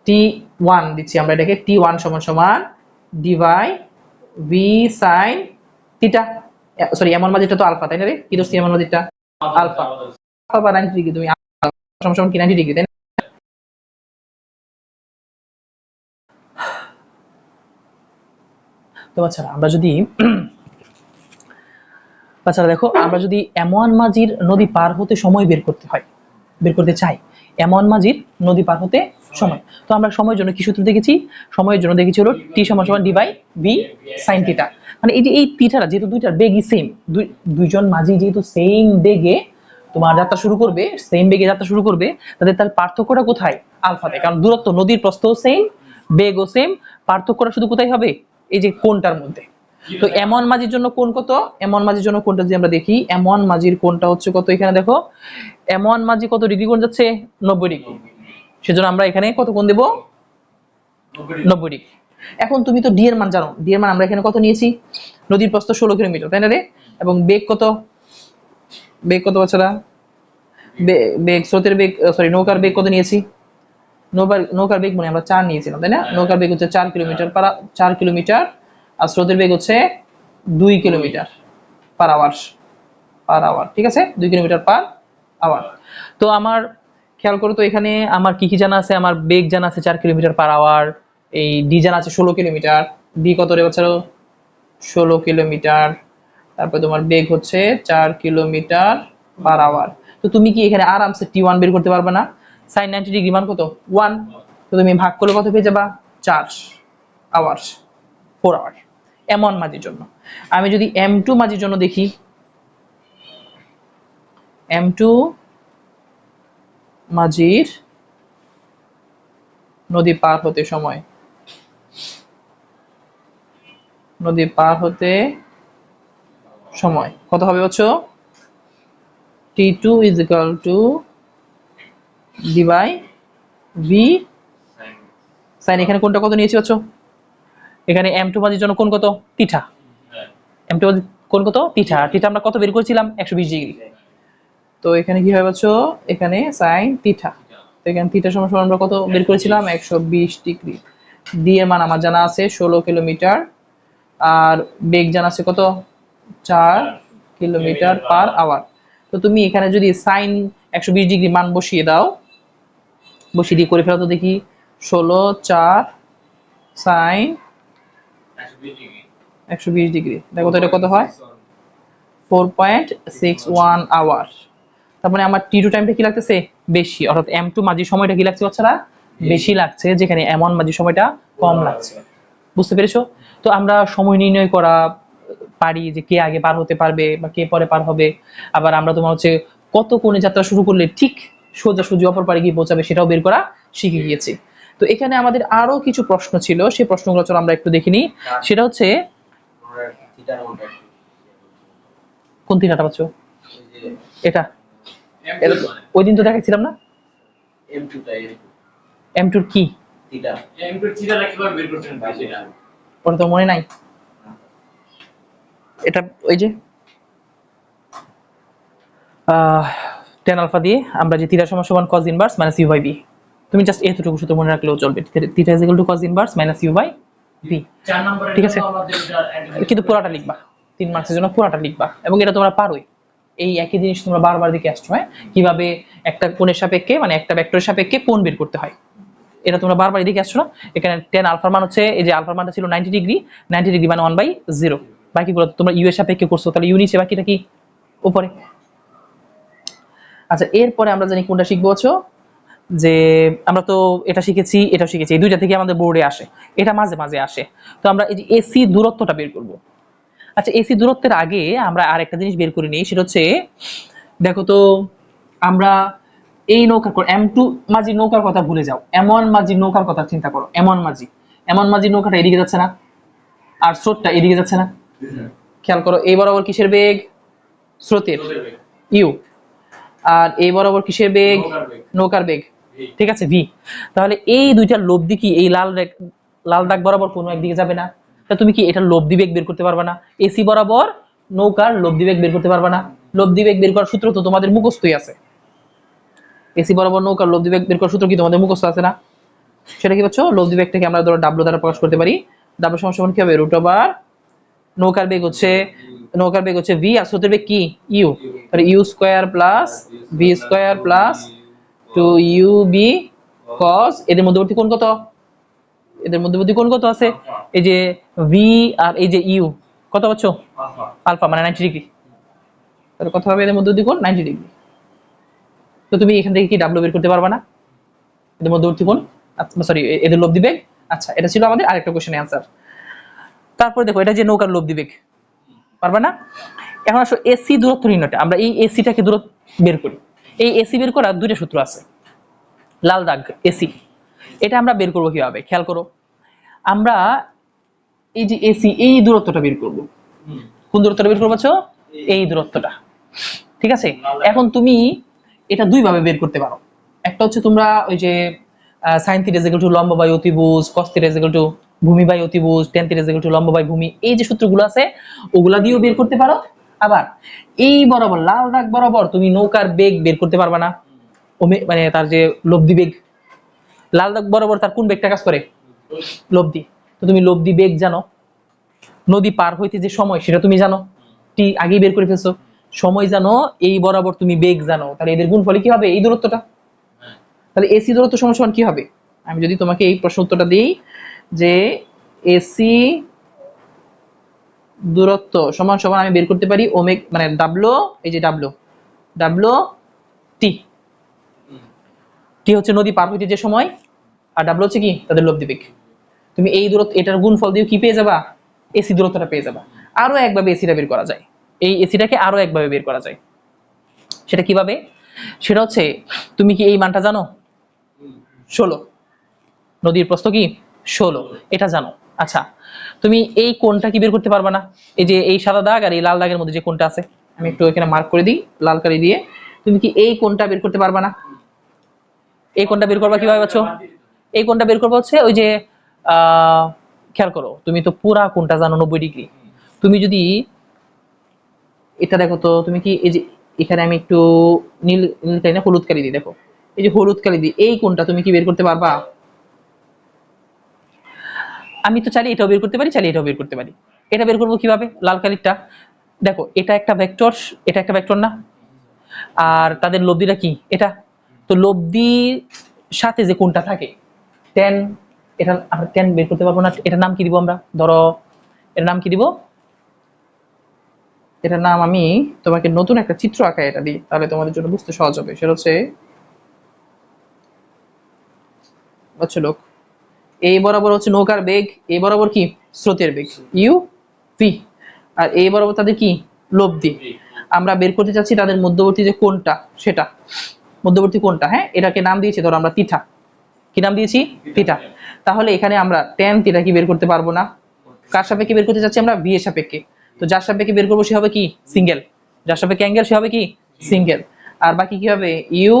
T1 দিচ্ছি আমরা এটাকে, T1 সমান সমান divide v sine theta. Sorry, M1 মাঝিরটা তো আলফা, তাই না রে? কি ধরছি M1 মাঝিরটা? আলফা। আলফা বা 90 ডিগ্রি, তুমি সমান সমান কি 90 ডিগ্রি, তাই না? তো বাচ্চারা আমরা যদি দেখো, আমরা যদি M1 মাঝির নদী পার হতে সময় বের করতে চাই, M1 মাঝির নদী পার হতে সময়, তো আমরা সময়ের জন্য কি সূত্র দেখেছি? সময়ের জন্য দেখেছি হলো T সমান সমান d by v sine theta. মানে এই যে এই থিটাটা যেহেতু দুইটার বেগই সেম, দুইজন মাঝি যেহেতু সেম বেগে তোমার যাত্রা শুরু করবে, তাদের তার পার্থক্যটা কোথায়? আলফাতে। কারণ দূরত্ব, নদীর প্রস্থও সেম, বেগও সেম, পার্থক্যটা শুধু কোথায় হবে? এই যে কোণটার মধ্যে। তো M1 মাঝির জন্য কোণ কত? M1 মাঝির জন্য কোণটা যদি আমরা দেখি, M1 মাঝির কোণটা হচ্ছে কত? এখানে দেখো M1 মাঝি কত ডিগ্রি কোণ যাচ্ছে? 90 ডিগ্রি। সেজন্য আমরা এখানে কত কোণ দেব? 90 ডিগ্রি। এখন তুমি তো ডি এর মান জানো, ডি এর মান আমরা এখানে কত নিয়েছি? নদীর প্রস্থ 16 কিলোমিটার, তাই না রে? এবং বেগ কত? বাচ্চারা? বেগ স্রোতের বেগ, সরি নৌকার বেগ কত নিয়েছি? নৌকার বেগ মানে আমরা 4 নিয়েছিলাম, তাই না? নৌকার বেগ হচ্ছে 4 কিলোমিটার, আর স্রোতের বেগ হচ্ছে 2 কিলোমিটার পার আওয়ার। ঠিক আছে, 2 কিলোমিটার পার আওয়ার। তো আমার খেয়াল করো তো, এখানে আমার কি কি জানা আছে? আমার বেগ জানা আছে 4 কিলোমিটার পার আওয়ার, এই ডি জানা আছে 16 কিলোমিটার। ডি কত রে বাচ্চারা? 16 কিলোমিটার। তারপর তোমার বেগ হচ্ছে 4 কিলোমিটার পার আওয়ার। তো তুমি কি এখানে আরামসে T1 বের করতে পারবে না? sin 90 ডিগ্রি মান কত? 1। তো তুমি ভাগ করলে কত পেয়ে যাবা? 4 আওয়ার, 4 আওয়ার M1 মাঝির জন্য। আমি যদি M2 মাঝির জন্য দেখি, M2 মাঝির নদী পার হতে সময় কত হবে হচ্ছে? T2 is equal to d by v sin, এখানে কোনটা কত নিয়েছি হচ্ছে? এখানে M2 মাঝির জন্য কোন কত? থিটা। M2 মাঝির কোন কত? থিটা। থিটা আমরা কত বের করেছিলাম? 120 ডিগ্রি। তো এখানে কি হবে হচ্ছে? এখানে sin থিটা। তো এখানে থিটা সমান সমান আমরা কত বের করেছিলাম? 120 ডিগ্রি। ডি এর মান আমার জানা আছে 16 কিলোমিটার, আর বেগ জানা আছে কত? 4 কিলোমিটার পার আওয়ার। তো তুমি এখানে যদি sin 120 ডিগ্রি মান বসিয়ে দিয়ে করে ফেলো তো দেখি। 16 4 sin 120 ডিগ্রি, দেখো তো এটা কত হয়? 4.61 আওয়ার। তার মানে আমার T2 টাইমটা কি লাগতেছে? বেশি, অর্থাৎ M2 মাঝির সময়টা কি লাগছে বাচ্চারা? বেশি লাগছে, যেখানে M1 মাঝির সময়টা কম লাগছে। বুঝতে পেরেছো? তো আমরা সময় নির্ণয় করা পারি যে কে আগে পার হতে পারবে বা কে পরে পার হবে। আবার আমরা তোমার হচ্ছে কত কোণে যাত্রা শুরু করলে ঠিক সোজাসুজি অপর পারে গিয়ে পৌঁছাবে সেটাও বের করা শিখে গিয়েছি। তো এখানে আমাদের আরো কিছু প্রশ্ন ছিল, সেই প্রশ্নগুলো চলো আমরা একটু দেখে নিই। সেটা হচ্ছে, কোন থিটাটা পাচ্ছ? এটা ওই দিন তো দেখাইছিলাম না? M2 কি? ওটা তো মনে নাই। এটা ওই যে tan আলফা দিয়ে আমরা যে থিটা সমান সমান cos inverse minus u by v, তুমি জাস্ট এতটুকু শুধু মনে রাখলেও চলবে। Theta is equal to cos inverse minus u by v। 4 নম্বরে ঠিক আছে, কিন্তু পুরাটা লিখবা, 3 মার্কসের জন্য পুরাটা লিখবা, এবং এটা তোমরা পারোই। এই একই জিনিস তোমরা বারবার দেখে আসছো, হ্যাঁ, কিভাবে একটা কোণের সাপেক্ষে মানে একটা ভেক্টরের সাপেক্ষে কোণ বের করতে হয়, এটা তোমরা বারবার দেখে আসছো না। এখানে tan আলফার মান হচ্ছে, এই যে আলফার মানটা ছিল 90 ডিগ্রি, 90 ডিগ্রি মানে 1/0, বাকিগুলো তোমরা ইউ এর সাপেক্ষে করছো, তাহলে ইউ নিচে বাকিটা কি উপরে। আচ্ছা, এরপরে আমরা জানি কোনটা শিখবো হচ্ছে যে আমরা তো এটা শিখেছি, এটা শিখেছি, এই দুইটা থেকে আমাদের বোর্ডে আসে, এটা মাঝে মাঝে আসে। তো আমরা এই যে এসি দূরত্বটা বের করব। আচ্ছা, এসি দূরত্বের আগে আমরা আর একটা জিনিস বের করে নিই, সেটা হচ্ছে দেখো তো আমরা এই নৌকা M2 মাঝি নৌকার কথা ভুলে যাও, এমন মাঝি নৌকার কথা চিন্তা করো, এমন মাঝি নৌকাটা এদিকে যাচ্ছে না, আর স্রোতটা এদিকে যাচ্ছে না, খেয়াল করো। এই বরাবর কিসের বেগ? স্রোতের, ইউ। আর এই বরাবর কিসের বেগ? নৌকার বেগ, ঠিক আছে, ভি। তাহলে এই দুইটার লব্ধি কি এই লাল দাগ বরাবর কোনো একদিকে যাবে না? তা তুমি কি এটা লব্ধি বেগ বের করতে পারবে না? এসি বরাবর নৌকার লব্ধি বেগ বের করতে পারবে না? লব্ধি বেগ বের করার সূত্র তো তোমাদের মুখস্থই আছে। এসি বরাবর নৌকার লব্ধি বেগ বের করার সূত্র কি তোমাদের মুখস্থ আছে না? সেটা কি হচ্ছে, লব্ধি বেগটাকে আমরা ধরো ডাব্লিউ দ্বারা প্রকাশ করতে পারি। ডাব্লিউ সমান কি হবে? √, নৌকার বেগ হচ্ছে ভি, আর স্রোতের বেগ কি? ইউ। তাহলে u square plus v square plus 2UB cos, এদের মধ্যবর্তী কোণ কত? এদের মধ্যবর্তী কোণ কত আছে? এই যে ভি আর এই যে ইউ, কত পাচ্ছ? আলফা, মানে 90 ডিগ্রি। তাহলে কত হবে এদের মধ্যবর্তী কোণ? 90 ডিগ্রি। তো তুমি এখান থেকে কি ডাব্লিউ বের করতে পারবে না? এদের মধ্যবর্তী কোণ, সরি এদের লব্ধি বেগ। আচ্ছা, এটা ছিল আমাদের আরেকটা কোশ্চেনের অ্যান্সার। তারপরে দেখো, এটা যে নৌকার লব্ধি বেগ, পারবে না? এখন আসো এসি দূরত্ব নির্ণয়টা, আমরা এই এসিটাকে দূরত্ব বের করি। এই এসি বের করার দুইটা সূত্র আছে, লাল দাগ এসি। এটা আমরা বের করবো কিভাবে? খেয়াল করো, আমরা এই যে এসি এই দূরত্বটা বের করব। কোন দূরত্বটা বের করবো? এই দূরত্বটা, ঠিক আছে। এখন তুমি এটা দুই ভাবে বের করতে পারো। একটা হচ্ছে তোমরা ওই যে sin θ = লম্ব বাই অতিভুজ, cos θ = ভূমি বাই অতিভুজ, tan θ = লম্ব বাই ভূমি, এই যে সূত্রগুলো আছে ওগুলা দিয়েও বের করতে পারো। আবার এই বরাবর লাল দাগ বরাবর তুমি নৌকার বেগ বের করতে পারবা না, মানে তার যে লব্ধি বেগ, লাল দাগ বরাবর তার কোন বেগটা কাজ করে? লব্ধি। তো তুমি লব্ধি বেগ জানো, নদী পার হইতে যে সময় সেটা তুমি জানো, টি আগেই বের করে ফেলছো, সময় জানো, এই বরাবর তুমি বেগ জানো, তাহলে এদের গুণফলে কি হবে? এই দূরত্বটা। তাহলে এসি দূরত্ব সমান কি হবে? আমি যদি তোমাকে এই প্রশ্ন উত্তরটা দিই যে এসি দূরত্ব সমান আমি বের করতে পারি ওমেগা, মানে ডাব্লিউ, এই যে ডাব্লিউ টি, টি হচ্ছে নদী পার হইতে যে সময়, আর ডাব্লিউ হচ্ছে কি? তাদের লব্ধি বেগ। তুমি এই দূরত্ব এটার গুণফল দিয়ে কি পেয়ে যাবা? এসি দূরত্বটা পেয়ে যাবা। আরো একভাবে এসিটা বের করা যায়, এই এসিটাকে আরো একভাবে বের করা যায়। সেটা কিভাবে? সেটা হচ্ছে, তুমি কি এই মানটা জানো? 16, নদীর প্রস্থ কি 16, এটা জানো। আচ্ছা, তুমি এই কোণটা কি বের করতে পারবা না? এই যে এই সাদা দাগ আর এই লাল দাগের মধ্যে যে কোণটা আছে, আমি একটু এখানে মার্ক করে দিই লাল কালি দিয়ে, তুমি কি এই কোণটা বের করতে পারবা না? এই কোণটা বের করবা কিভাবে পাচ্ছ? এই কোণটা বের করবা হচ্ছে ওই যে খেয়াল করো, তুমি তো পুরা কোণটা জানো 90 ডিগ্রি। তুমি যদি এটা দেখো তো, তুমি কি এই যে এখানে আমি একটু নীল কালি না হলুদ কালি দিই, দেখো এই যে হলুদ কালি দিই, এই কোণটা তুমি কি বের করতে পারবা? আমি তো চাইলে এটাও বের করতে পারি, চাইলে এটাও বের করতে পারি। এটা বের করবো কিভাবে? লাল কালিটা দেখো, এটা একটা ভেক্টর, এটা একটা ভেক্টর না, আর তাদের লব্ধিটা কি? এটা তো লব্ধির সাথে যে কোণটা থাকে tan, এটা আমরা tan বের করতে পারবো না, এটার নাম কি দিব আমরা? ধরো এর নাম কি দিব? এটার নাম আমি তোমাকে নতুন একটা চিত্র আঁকা এটা দিই, তাহলে তোমাদের জন্য বুঝতে সহজ হবে। সেটা হচ্ছে লোক, এই বরাবর হচ্ছে নৌকার বেগ, এই বরাবর কি? স্রোতের বেগ, ইউ ভি, আর এই বরাবর তাদের কি? লব্ধি। আমরা বের করতে চাচ্ছি তাদের মধ্যবর্তী যে কোণটা, সেটা মধ্যবর্তী কোণটা, হ্যাঁ, এটাকে নাম দিয়েছি ধরো আমরা থিটা। কি নাম দিয়েছি? থিটা। তাহলে এখানে আমরা tan থিটা কি বের করতে পারবো না? কার সাপেক্ষে বের করতে চাচ্ছি আমরা? ভি এর সাপেক্ষে। তো যার সাপেক্ষে বের করবো সে হবে কি? সিঙ্গেল। যার সাপেক্ষে অ্যাঙ্গেল সে হবে কি? সিঙ্গেল। আর বাকি কি হবে? ইউ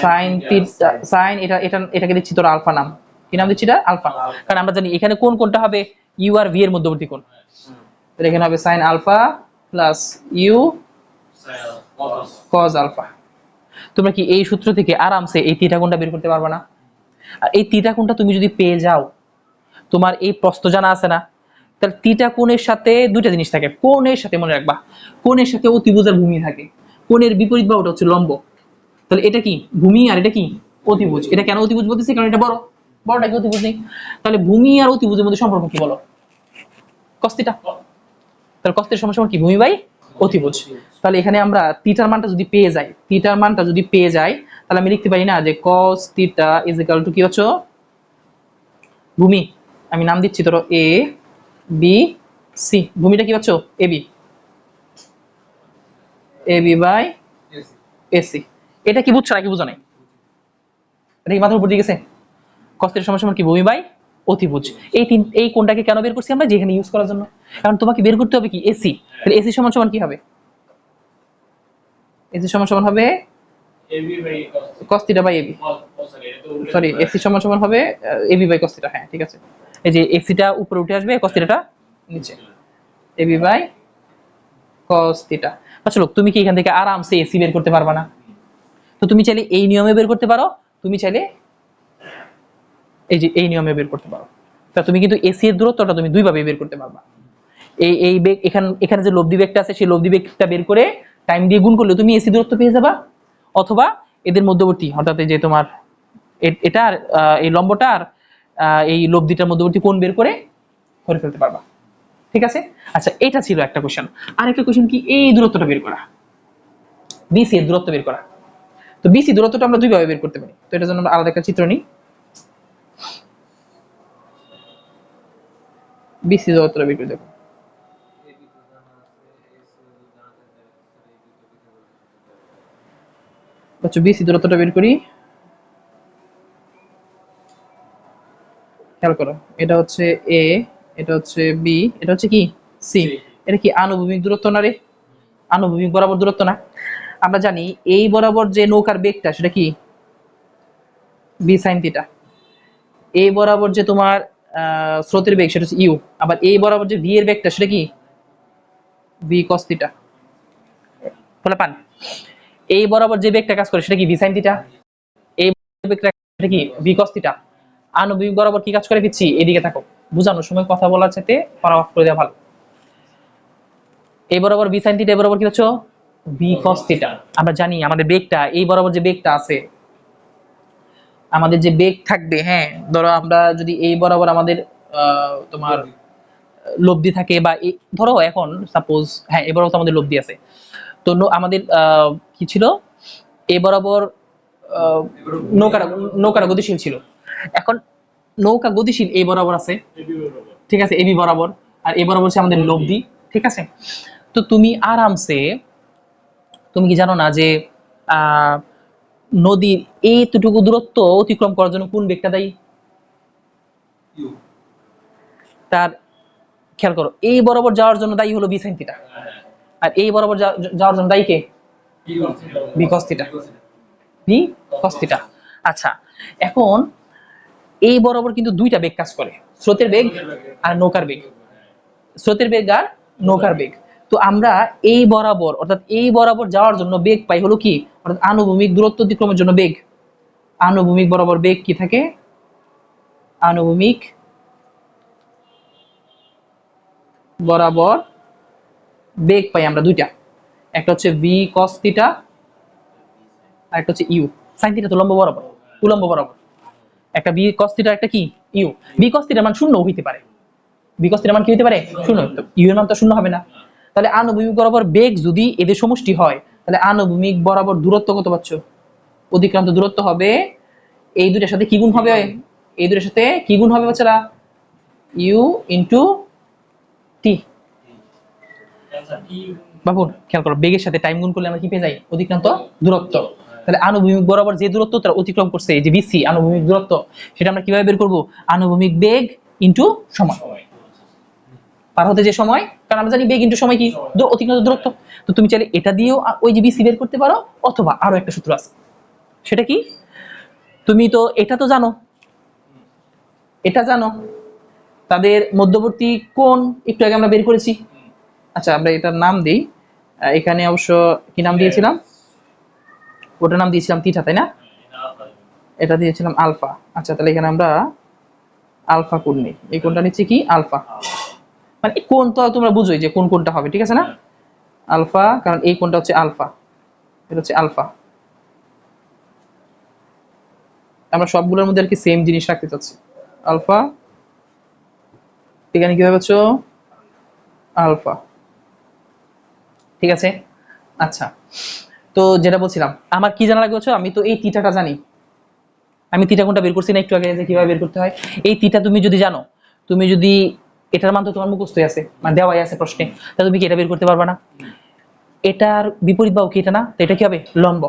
সাইন থিটা, সাইন এটাকে দিচ্ছি তোর আলফা নাম। কি নাম দিচ্ছি এটা? আলফা। কারণ আমরা জানি এখানে কোনটা হবে? ইউ আর ভি এর মধ্যবর্তী কোণ। তাহলে এখানে হবে sine alpha plus u cos alpha. তোমরা কি এই সূত্র থেকে আরামসে এই থিটা কোণটা বের করতে পারবে না? আর এই থিটা কোণটা তুমি যদি পেয়ে যাও, তোমার এই প্রস্থ জানা আছে না, তাহলে থিটা কোণের সাথে দুইটা জিনিস থাকে, কোণের সাথে মনে রাখবা, কোণের সাথে অতিভুজ আর ভূমি থাকে, কোণের বিপরীত বাহুটা হচ্ছে লম্ব। তাহলে এটা কি ভূমি আর এটা কি অতিভুজ। এটা কেন অতিভুজ বলতেছি, কারণ এটা বড়, বড়টা কি অতিভুজ নেই। তাহলে ভূমি আর অতিভুজের মধ্যে সম্পর্ক কি বলো, cos থিটা। তাহলে cos থিটা সমান কি ভূমি বাই অতিভুজ। তাহলে এখানে আমরা থিটার মানটা যদি পেয়ে যাই, থিটার মানটা যদি পেয়ে যাই, তাহলে আমি লিখতে পারি না যে cos theta is equal two কি হচ্ছে ভূমি, আমি নাম দিচ্ছি ধরো এ বি সি, ভূমিটা কি হচ্ছে A B, A B by AC. এটা কি বুঝছো নাকি বুঝো নাই? এটা কি মাথার উপর দিয়ে গেছে? cos থিটা সমান কি ভূমি বাই অতিভুজ। এই কোণটাকে কেন বের করছি আমরা, যেখানে ইউজ করার জন্য, কারণ তোমাকে বের করতে হবে কি এসি। তাহলে এসি সমান কি হবে, এসি সমান হবে AB by cos theta by AB, sorry AC সমান হবে এবি বাই cos থিটা। হ্যাঁ ঠিক আছে, এই যে এসিটা উপরে উঠে আসবে, cos থিটাটা নিচে, এবি বাই cos থিটা। আচ্ছা লোক, তুমি কি এখান থেকে আরামসে এসি বের করতে পারবা না? তো তুমি চাইলে এই নিয়মে বের করতে পারো, তুমি চাইলে এই যে এই নিয়মে বের করতে পারো। তা তুমি কিন্তু এসি এর দূরত্বটা তুমি দুই ভাবে বের করতে পারবা। এই বেগ এখানে যে লব্ধি বেগটা আছে, সেই লব্ধি বেগটা বের করে টাইম দিয়ে গুণ করলে তুমি এসি দূরত্ব পেয়ে যাবা, অথবা এদের মধ্যবর্তী অর্থাৎ এই যে তোমার এটা আর এই লম্বটা আর এই লব্ধিটার মধ্যবর্তী কোণ বের করে ফেলতে পারবা। ঠিক আছে, আচ্ছা এটা ছিল একটা কোশ্চেন। আর একটা কোশ্চেন কি, এই দূরত্বটা বের করা, বিসি এর দূরত্ব বের করা। তো বিসি দূরত্বটা আমরা দুই ভাবে বের করতে পারি। তো এটার জন্য আমরা আলাদা একটা চিত্র নিই। বিসি দূরত্বটা বের করে দেখো, আচ্ছা বিসি দূরত্বটা বের করি। খেয়াল করো, এটা হচ্ছে এ, এটা হচ্ছে বি, এটা হচ্ছে কি সি। এটা কি আনুভূমিক দূরত্ব না রে? আনুভূমিক বরাবর দূরত্ব না? আমরা জানি এই বরাবর যে নৌকার বেগটা সেটা কি বি সাইন থিটা, এই বরাবর যে তোমার স্রোতের বেগ সেটা হচ্ছে ইউ, আবার এই বরাবর যে ভি এর বেগটা সেটা কি ভি কস থিটা। বলে পান, এই বরাবর যে বেগটা কাজ করে সেটা কি ভি সাইন থিটা, এই বেগটা সেটা কি ভি কস থিটা। আনুভূমিক বরাবর কি কাজ করে পিচ্ছি, এদিকে থাকো, বোঝানোর সময় কথা বলার চাইতে পারা অফ করে দেওয়া ভালো। এই বরাবর বি সাইন থিটা, এই বরাবর কি হচ্ছে বি কস থিটা। আমরা জানি আমাদের বেগটা এই বরাবর যে বেগটা আছে, আমাদের যে বেগ থাকবে, হ্যাঁ ধরো আমরা যদি এই বরাবর আমাদের তোমার লব্ধি থাকে, বা ধরো এখন সাপোজ হ্যাঁ এই বরাবর আমাদের লব্ধি আছে, তো আমাদের কি ছিল এই বরাবর নৌকাটা গতিশীল ছিল। এখন নৌকা গতিশীল এই বরাবর আছে, ঠিক আছে এবি বরাবর, আর এই বরাবর হচ্ছে আমাদের লব্ধি। ঠিক আছে, তো তুমি আরামসে, তুমি কি জানো না যে নদীর এইটুকু দূরত্ব অতিক্রম করার জন্য কোন বেগটা দায়ী? তার খেয়াল করো, এই বরাবর যাওয়ার জন্য দায়ী হলো বি সাইন থিটা, আর এই বরাবর যাওয়ার জন্য দায়ী কে? B cos theta, B cos theta. আচ্ছা এখন এই বরাবর কিন্তু দুইটা বেগ কাজ করে, স্রোতের বেগ আর নৌকার বেগ, স্রোতের বেগ আর নৌকার বেগ। তো আমরা এই বরাবর অর্থাৎ এই বরাবর যাওয়ার জন্য বেগ পাই হলো কি, অর্থাৎ আনুভূমিক দূরত্ব অতিক্রমের জন্য বেগ, আনুভূমিক বরাবর বেগ কি থাকে, আনুভূমিক বরাবর বেগ পাই আমরা দুইটা, একটা হচ্ছে ভি কস থিটা আর একটা হচ্ছে ইউ সাইন থিটা। তো লম্ব বরাবর, উলম্ব বরাবর, একটা বি কস থিটা একটা কি ইউ। বি কস থিটার মান শূন্য হইতে পারে, বি কস থিটার মান কি হতে পারে শূন্য, তো ইউ এর মান তো শূন্য হবে না। তাহলে আনুভূমিক বরাবর বেগ যদি এদের সমষ্টি হয়, তাহলে আনুভূমিক বরাবর দূরত্ব কত পাচ্ছ, অতিক্রান্ত দূরত্ব হবে এই দুইটার সাথে কি গুণ হবে, এই দুইটার সাথে কি গুণ হবে বাচ্চারা, ইউ ইনটু টি। বাবুর খেয়াল করো, বেগের সাথে টাইম গুণ করলে আমরা কি পেয়ে যাই, অতিক্রান্ত দূরত্ব। তাহলে আনুভূমিক বরাবর যে দূরত্ব তারা অতিক্রম করছে, যে বিসি আনুভূমিক দূরত্ব, সেটা আমরা কিভাবে বের করব, আনুভূমিক বেগ ইনটু সময়, পার হতে যে সময়, কারণ আমরা জানি বেগ ইনটু সময় কি অতিক্রান্ত দূরত্ব। তো তুমি চাইলে এটা দিয়েও ওই যে বিসি বের করতে পারো, অথবা আরো একটা সূত্র আছে, সেটা কি, তুমি তো এটা তো জানো, এটা জানো তাদের মধ্যবর্তী কোণ একটু আগে আমরা বের করেছি। আচ্ছা আমরা এটার নাম দিই, এখানে অবশ্য কি নাম দিয়েছিলাম, ওটার নাম দিয়েছিলাম থিটা তাই না, এটা দিয়েছিলাম আলফা। আচ্ছা তাহলে এখানে আমরা আলফা কোণ নিই, এই কোণটা নিচ্ছি কি আলফা। মানে কোণ তো তোমরা বুঝোই যে কোন কোনটা হবে, ঠিক আছে না? আলফা, কারণ এই কোণটা হচ্ছে আলফা, এটা হচ্ছে আলফা। আমরা সবগুলোর মধ্যে আর কি সেম জিনিস রাখতে চাচ্ছি, আলফা। এখানে কি হবে হচ্ছে আলফা, ঠিক আছে। আচ্ছা, তো যেটা বলছিলাম, আমার কি জানা লাগবে হচ্ছে, আমি তো এই থিটাটা জানি, আমি থিটা কোণটা বের করছি না একটু আগে, যে কিভাবে বের করতে হয়। এই থিটা তুমি যদি জানো, তুমি যদি এটার মান তো তোমার মুখস্থই আছে, মানে দেওয়াই আছে প্রশ্নে, তাহলে তুমি কি এটা বের করতে পারবা না? এটার বিপরীত বাহু কি এটা না, তো এটা কি হবে লম্ব,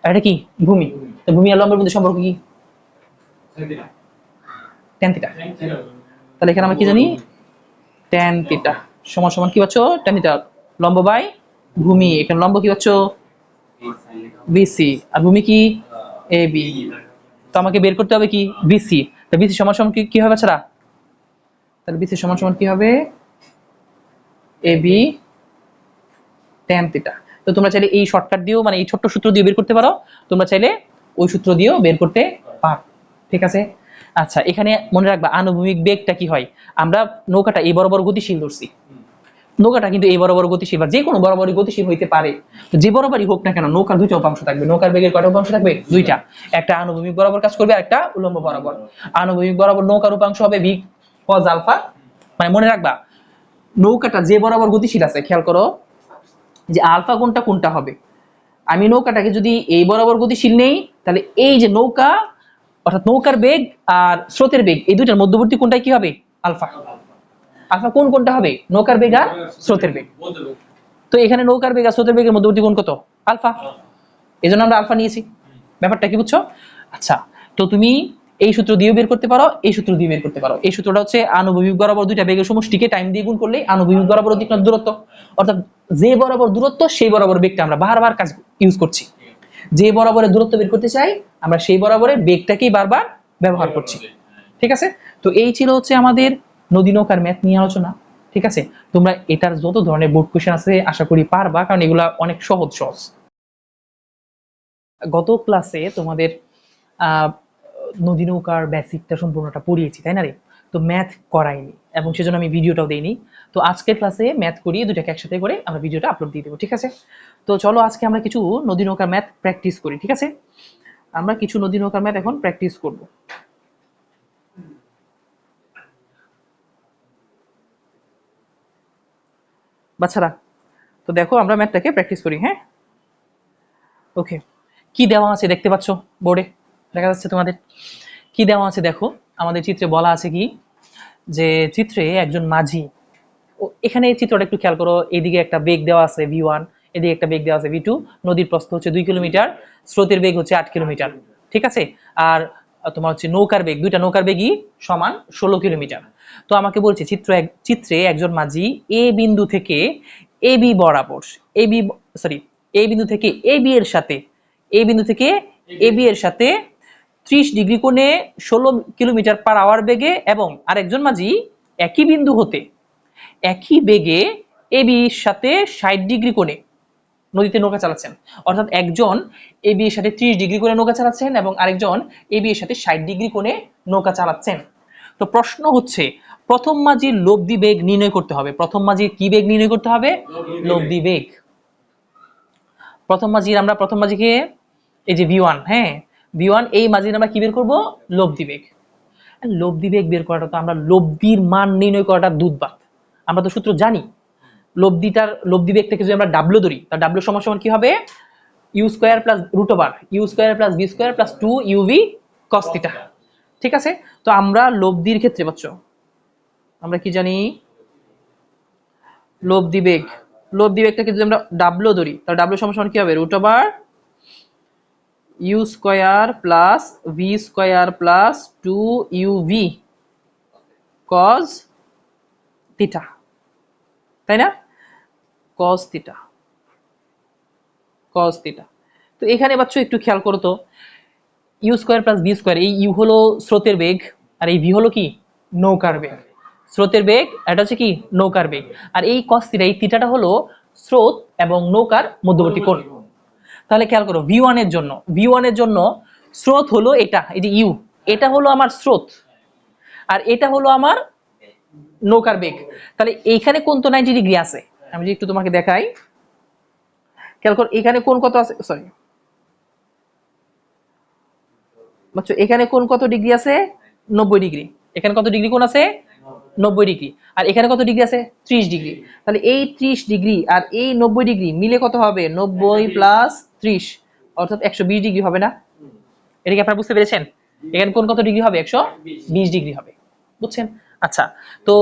আর এটা কি ভূমি। তো ভূমি আর লম্বের মধ্যে সম্পর্ক কি? Tan theta. তাহলে এখানে আমরা কি জানি, ট্যান থিটা সমান সমান কি পাচ্ছ, ট্যান থিটা লম্ব বাই ভূমি। এখানে লম্ব কি পাচ্ছ, বিসি, আর ভূমি কি এ বি। তো আমাকে বের করতে হবে কি বিসি। তো বিসি সমান সমান কি হবে ছাড়া, তাহলে বিসি সমান সমান কি হবে এ বি ট্যান থিটা। তো তোমরা চাইলে এই শর্টকাট দিয়েও, মানে এই ছোট্ট সূত্র দিয়ে বের করতে পারো, তোমরা চাইলে ওই সূত্র দিয়েও বের করতে পারো, ঠিক আছে। আচ্ছা, এখানে মনে রাখবা আনুভূমিক বেগটা কি হয়, আমরা নৌকাটা এই বরাবর গতিশীল ধরছি, নৌকাটা কিন্তু এই বরাবর গতিশীল বা যে কোনো বরাবরই গতিশীল হইতে পারে, যে বরাবরই হোক না কেন নৌকার দুইটা উপাংশ থাকবে। নৌকার বেগের কয়টা উপাংশ থাকবে? দুইটা, একটা আনুভূমিক বরাবর কাজ করবে আর একটা উল্লম্ব বরাবর। আনুভূমিক বরাবর নৌকার উপাংশ হবে ভি কজ আলফা, মানে মনে রাখবা নৌকাটা যে বরাবর গতিশীল আছে, খেয়াল করো যে আলফা কোনটা কোনটা হবে। আমি নৌকাটাকে যদি এই বরাবর গতিশীল নেই, তাহলে এই যে নৌকা, অর্থাৎ নৌকার বেগ আর স্রোতের বেগ, এই দুইটার মধ্যবর্তী কোনটাই কি হবে আলফা। আলফা কোন কোনটা হবে, নৌকার বেগ আর স্রোতের বেগ। তো এখানে নৌকার বেগ আর স্রোতের বেগের মধ্যবর্তী কোণ কত, আলফা, এই জন্য আমরা আলফা নিয়েছি। ব্যাপারটা কি বুঝছো? আচ্ছা, তো তুমি এই সূত্র দিয়ে বের করতে পারো, এই সূত্র দিয়ে বের করতে পারো। এই সূত্রটা হচ্ছে আনুভূমিক বরাবর দুইটা বেগের সমষ্টিকে টাইম দিয়ে গুণ করলে আনুভূমিক বরাবর অতিক্রান্ত দূরত্ব, অর্থাৎ যে বরাবর দূরত্ব সেই বরাবর বেগটা আমরা বারবার কাজ ইউজ করছি। যে বরাবরের দূরত্ব বের করতে চাই আমরা সেই বরাবরের বেগটাকেই বারবার ব্যবহার করছি, ঠিক আছে। তো এই ছিল হচ্ছে আমাদের নদী নৌকার ম্যাথ নিয়ে আলোচনা, ঠিক আছে। তোমরা এটার যত ধরনের বোর্ড কোশ্চেন আছে আশা করি পারবা, কারণ এগুলা অনেক সহজ সহজ। গত ক্লাসে তোমাদের নদী নৌকার বেসিকটা সম্পূর্ণটা পড়িয়েছি, তাই না রে? তো ম্যাথ করাইনি এবং সেজন্য আমি ভিডিওটাও দেইনি। তো আজকের ক্লাসে ম্যাথ করিয়ে দুটাকে একসাথে করে আমরা ভিডিওটা আপলোড দিয়ে দেবো, ঠিক আছে। তো চলো আজকে আমরা কিছু নদী নৌকার ম্যাথ প্র্যাকটিস করি, ঠিক আছে। আমরা কিছু নদী নৌকার ম্যাথ এখন প্র্যাকটিস করব। বাচ্চারা, তো দেখো আমরা ম্যাথটাকে প্র্যাকটিস করি, হ্যাঁ। ওকে, কি দেওয়া আছে দেখতে পাচ্ছ বোর্ডে, দেখা যাচ্ছে তোমাদের কি দেওয়া আছে? দেখো আমাদের চিত্রে বলা আছে কি, যে চিত্রে একজন মাঝি, এখানে এই চিত্রটা একটু খেয়াল করো, এদিকে একটা বেগ দেওয়া আছে v1, এদিকে একটা বেগ দেওয়া আছে v2, নদীর প্রস্থ হচ্ছে 2 কিলোমিটার, স্রোতের বেগ হচ্ছে 8 কিলোমিটার, ঠিক আছে। আর তোমার হচ্ছে নৌকার বেগ, দুইটা নৌকার বেগই সমান 16 কিলোমিটার। তো আমাকে বলছে চিত্রে একজন মাঝি এ বিন্দু থেকে এ বি বরাবর, এ বি সরি এ বিন্দু থেকে এ বি এর সাথে, এ বিন্দু থেকে এ বি এর সাথে 30 ডিগ্রি কোণে 16 কিলোমিটার পার আওয়ার বেগে, এবং আরেকজন মাঝি একই বিন্দু হতে একই বেগে এ বির সাথে 60 ডিগ্রি কোণে নদীতে নৌকা চালাচ্ছেন। অর্থাৎ একজন এ বি এর সাথে 30 ডিগ্রি কোণে নৌকা চালাচ্ছেন এবং আরেকজন এ বি এর সাথে 60 ডিগ্রি কোণে নৌকা চালাচ্ছেন। তো প্রশ্ন হচ্ছে প্রথম মাঝির লব্ধি বেগ নির্ণয় করতে হবে। প্রথম মাঝির কি বেগ নির্ণয় করতে হবে? লব্ধি বেগ। প্রথম মাঝিকে এই যে v1, হ্যাঁ v1, এই মাঝির আমরা কি বের করব? লব্ধি বেগ। লব্ধি বেগ বের করাটা তো আমরা লব্ধির মান নির্ণয় করাটা দুধবাত, আমরা তো সূত্র জানি। লব্ধি বেগ থেকে যদি আমরা ডাব্লিউ ধরি, তাহলে ডাব্লিউ সমান সমান কি হবে? U square plus root over u square plus B square plus 2 uv cos theta, ঠিক আছে। তো আমরা লব্ধির ক্ষেত্রে পাচ্ছ, আমরা কি জানি লব্ধি বেগটাকে যদি আমরা ডাব্লিউ ধরি, তাহলে ডাব্লিউ সমান সমান কি হবে? Root over u square plus v square plus 2 uv cos theta, তাই না? Cos theta. তো এখানে বাচ্চা একটু খেয়াল করো তো, u square plus B square, এই ইউ হলো স্রোতের বেগ আর এই ভি হলো কি নৌকার বেগ। স্রোতের বেগ, এটা হচ্ছে কি নৌকার বেগ, আর এই কস থিটা, এই থিটাটা হলো স্রোত এবং নৌকার মধ্যবর্তী কোণ। তাহলে খেয়াল করো v1 এর জন্য স্রোত হলো এটা, এই যে ইউ, এটা হলো আমার স্রোত আর এটা হলো আমার নৌকার বেগ। তাহলে এইখানে কোন তো 90 ডিগ্রি আছে, আমি যদি একটু তোমাকে দেখাই, খেয়াল করো এখানে কোন কত আছে, সরি বুঝছো, এখানে কোন কত ডিগ্রি আছে, 90 ডিগ্রি। এখানে কত ডিগ্রি কোন আছে, 90 ডিগ্রি। আর এখানে কত ডিগ্রি আছে, 30 ডিগ্রি। তাহলে এই 30 ডিগ্রি আর এই 90 ডিগ্রি মিলে কত হবে, 90 প্লাস 30 অর্থাৎ 120 ডিগ্রি হবে না? এটা কি আপনারা বুঝতে পেরেছেন? এখানে কোন কত ডিগ্রি হবে, 120 ডিগ্রি হবে, বুঝছেন? আচ্ছা, তো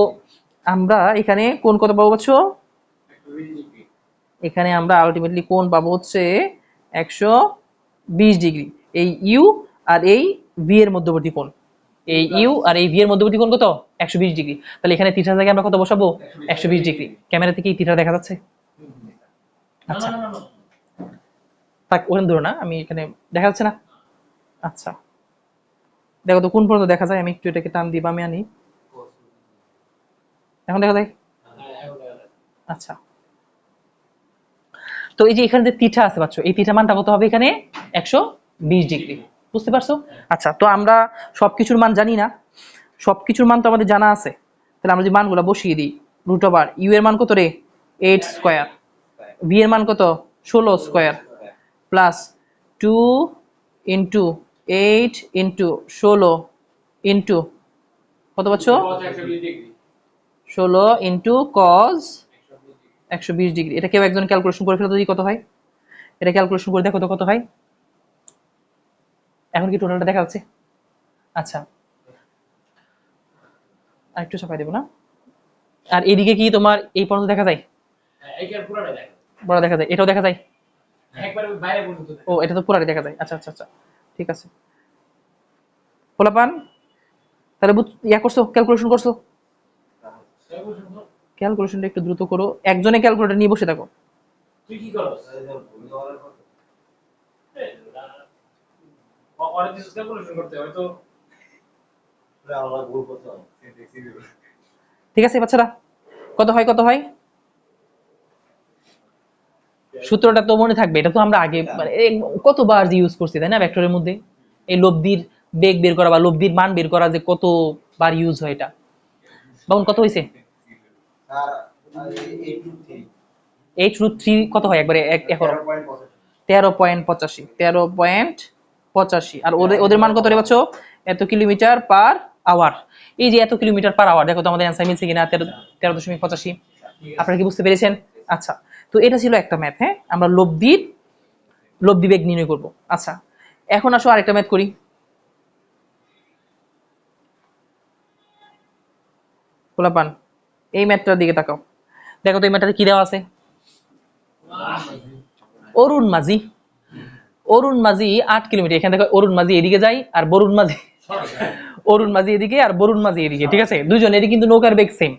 আমরা এখানে কোন কত পাবো বুঝছো, এখানে আমরা আলটিমেটলি কোন পাবো হচ্ছে 120 ডিগ্রি। এই ইউ আর এই ভি এর মধ্যবর্তী কোণ, এই ইউ আর এই ভি এর মধ্যবর্তী কোণ কত, 120 ডিগ্রি। তাহলে এখানে থিটার জায়গায় আমরা কত বসাবো, 120 ডিগ্রি। ক্যামেরা থেকে এই থিটা দেখা যাচ্ছে? আচ্ছা থাক, ওখানে ধরো না, আমি এখানে দেখা যাচ্ছে না। আচ্ছা দেখো তো কোন পর্যন্ত দেখা যায়, আমি একটু এটাকে টান দিই, আমি আনি, এখন দেখা যায়? আচ্ছা, তো এই যে এখানে যে থিটা আছে পাচ্ছ, এই থিটা মানটা কত হবে এখানে, 120 ডিগ্রি। বুঝতে পারছো? আচ্ছা, তো আমরা সবকিছুর মান জানি না, সবকিছুর মান তো আমাদের জানা আছে। তাহলে আমরা যে মানগুলো বসিয়ে দিই, রুট ওভার ইউ এর মান কত রে, 8 স্কয়ার, ভি এর মান কত, 16 square, plus 2 into 8 into 16 into কত পাচ্ছ, 16 ইন্টু কজ 120 ডিগ্রি। এটা কেউ একজন ক্যালকুলেশন করে ফেলো যদি কত হয়, এটা ক্যালকুলেশন করে দেখো তো কত হয়। এখন কি টোটালটা দেখা যাচ্ছে? আচ্ছা আরেকটু চাপাই দেবো না, আর এদিকে কি তোমার এই পর্যন্ত দেখা যায়, বড় দেখা যায়, এটাও দেখা যায়, ও এটা তো পুরাটাই দেখা যায়। আচ্ছা আচ্ছা আচ্ছা ঠিক আছে, পোলাপান তাহলে ইয়া করছো, ক্যালকুলেশন করছো, ক্যালকুলেশনটা একটু দ্রুত করো, একজনে ক্যালকুলেটর নিয়ে বসে থাকো। তুই কি করছ, অনেক কিছু ক্যালকুলেশন করতে হয় তো, ঠিক আছে বাচ্চারা, কত হয় কত হয়, সূত্রটা তো মনে থাকবে, এটা তো আমরা আগে মানে কতবার যে ইউজ করছি তাই না ভেক্টরের মধ্যে, এই লব্ধির বেগ বের করা বা লব্ধির মান বের করা যে কতবার ইউজ হয় এটা। বাবুন কত হয়েছে, 8√3 কত হয় একবারে এখন, 13.85, 13.85। আর ওদের মান কত রে বাচ্চো, এত কিলোমিটার পার আওয়ার। এই যে এত কিলোমিটার পার আওয়ার, দেখো তো আমাদের অ্যান্সার মিলছে কিনা, 13.85। আপনারা কি বুঝতে পেরেছেন? আচ্ছা, তো এটা ছিল একটা ম্যাথ। হ্যাঁ, আমরা লব্ধি বেগ নির্ণয় করব। আচ্ছা, এখন আসো আরেকটা ম্যাথ করি। পোলাপান এই ম্যাথটার দিকে তাকাও, দেখো তো এই ম্যাথটাতে কি দেওয়া আছে, অরুণ মাঝি 8 কিলোমিটার, এখানে দেখো অরুণ মাঝি এদিকে যায় আর বরুণ মাঝি অরুণ মাঝি এদিকে আর বরুণ মাঝি এদিকে, ঠিক আছে, দুইজন এদিকে কিন্তু নৌকার বেগ সেম।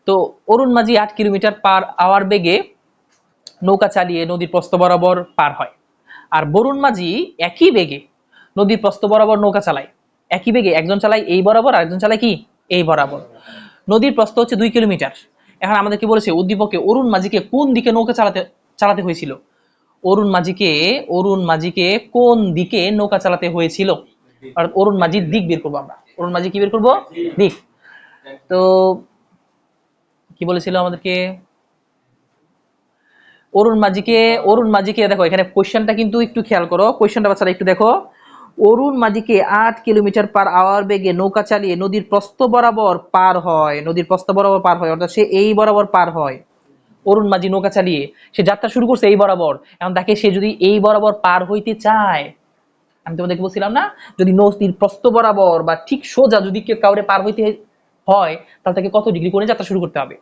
তো অরুণ মাঝি 8 কিলোমিটার পার আওয়ার বেগে নৌকা চালিয়ে নদীর প্রস্থ বরাবর পার হয়, আর বরুণ মাঝি একই বেগে নদীর প্রস্থ বরাবর নৌকা চালায়। একই বেগে একজন চালায় এই বরাবর আর একজন চালায় কি এই বরাবর। নদীর প্রস্থ হচ্ছে 2 কিলোমিটার। এখন আমাদের কি বলেছে, উদ্দীপকে অরুণ মাঝিকে কোন দিকে নৌকা চালাতে হয়েছিল, অরুণ মাঝিকে কোন দিকে নৌকা চালাতে হয়েছিল, অর্থাৎ অরুণ মাঝির দিক বের করবো আমরা। অরুণ মাঝি কি বের করবো, দিক। তো কি বলেছিল আমাদেরকে, অরুণ মাঝিকে দেখো এখানে কোশ্চেনটা কিন্তু একটু খেয়াল করো, কোশ্চেনটা বাচ্চারা একটু দেখো। অরুণ মাঝিকে 8 কিলোমিটার পার আওয়ার বেগে নৌকা চালিয়ে নদীর প্রস্থ বরাবর পার হয়, অর্থাৎ সে এই বরাবর পার হয়। অরুণ মাঝি নৌকা চালিয়ে সে যাত্রা শুরু করছে এই বরাবর, এখন তাকে সে যদি এই বরাবর পার হইতে চায়, আমি তোমাদেরকে বলছিলাম না, যদি নদীর প্রস্থ বরাবর বা ঠিক সোজা যদি কেউ কাউরে পার হইতে হয়, তাহলে তাকে কত ডিগ্রি কোণে যাত্রা শুরু করতে হবে।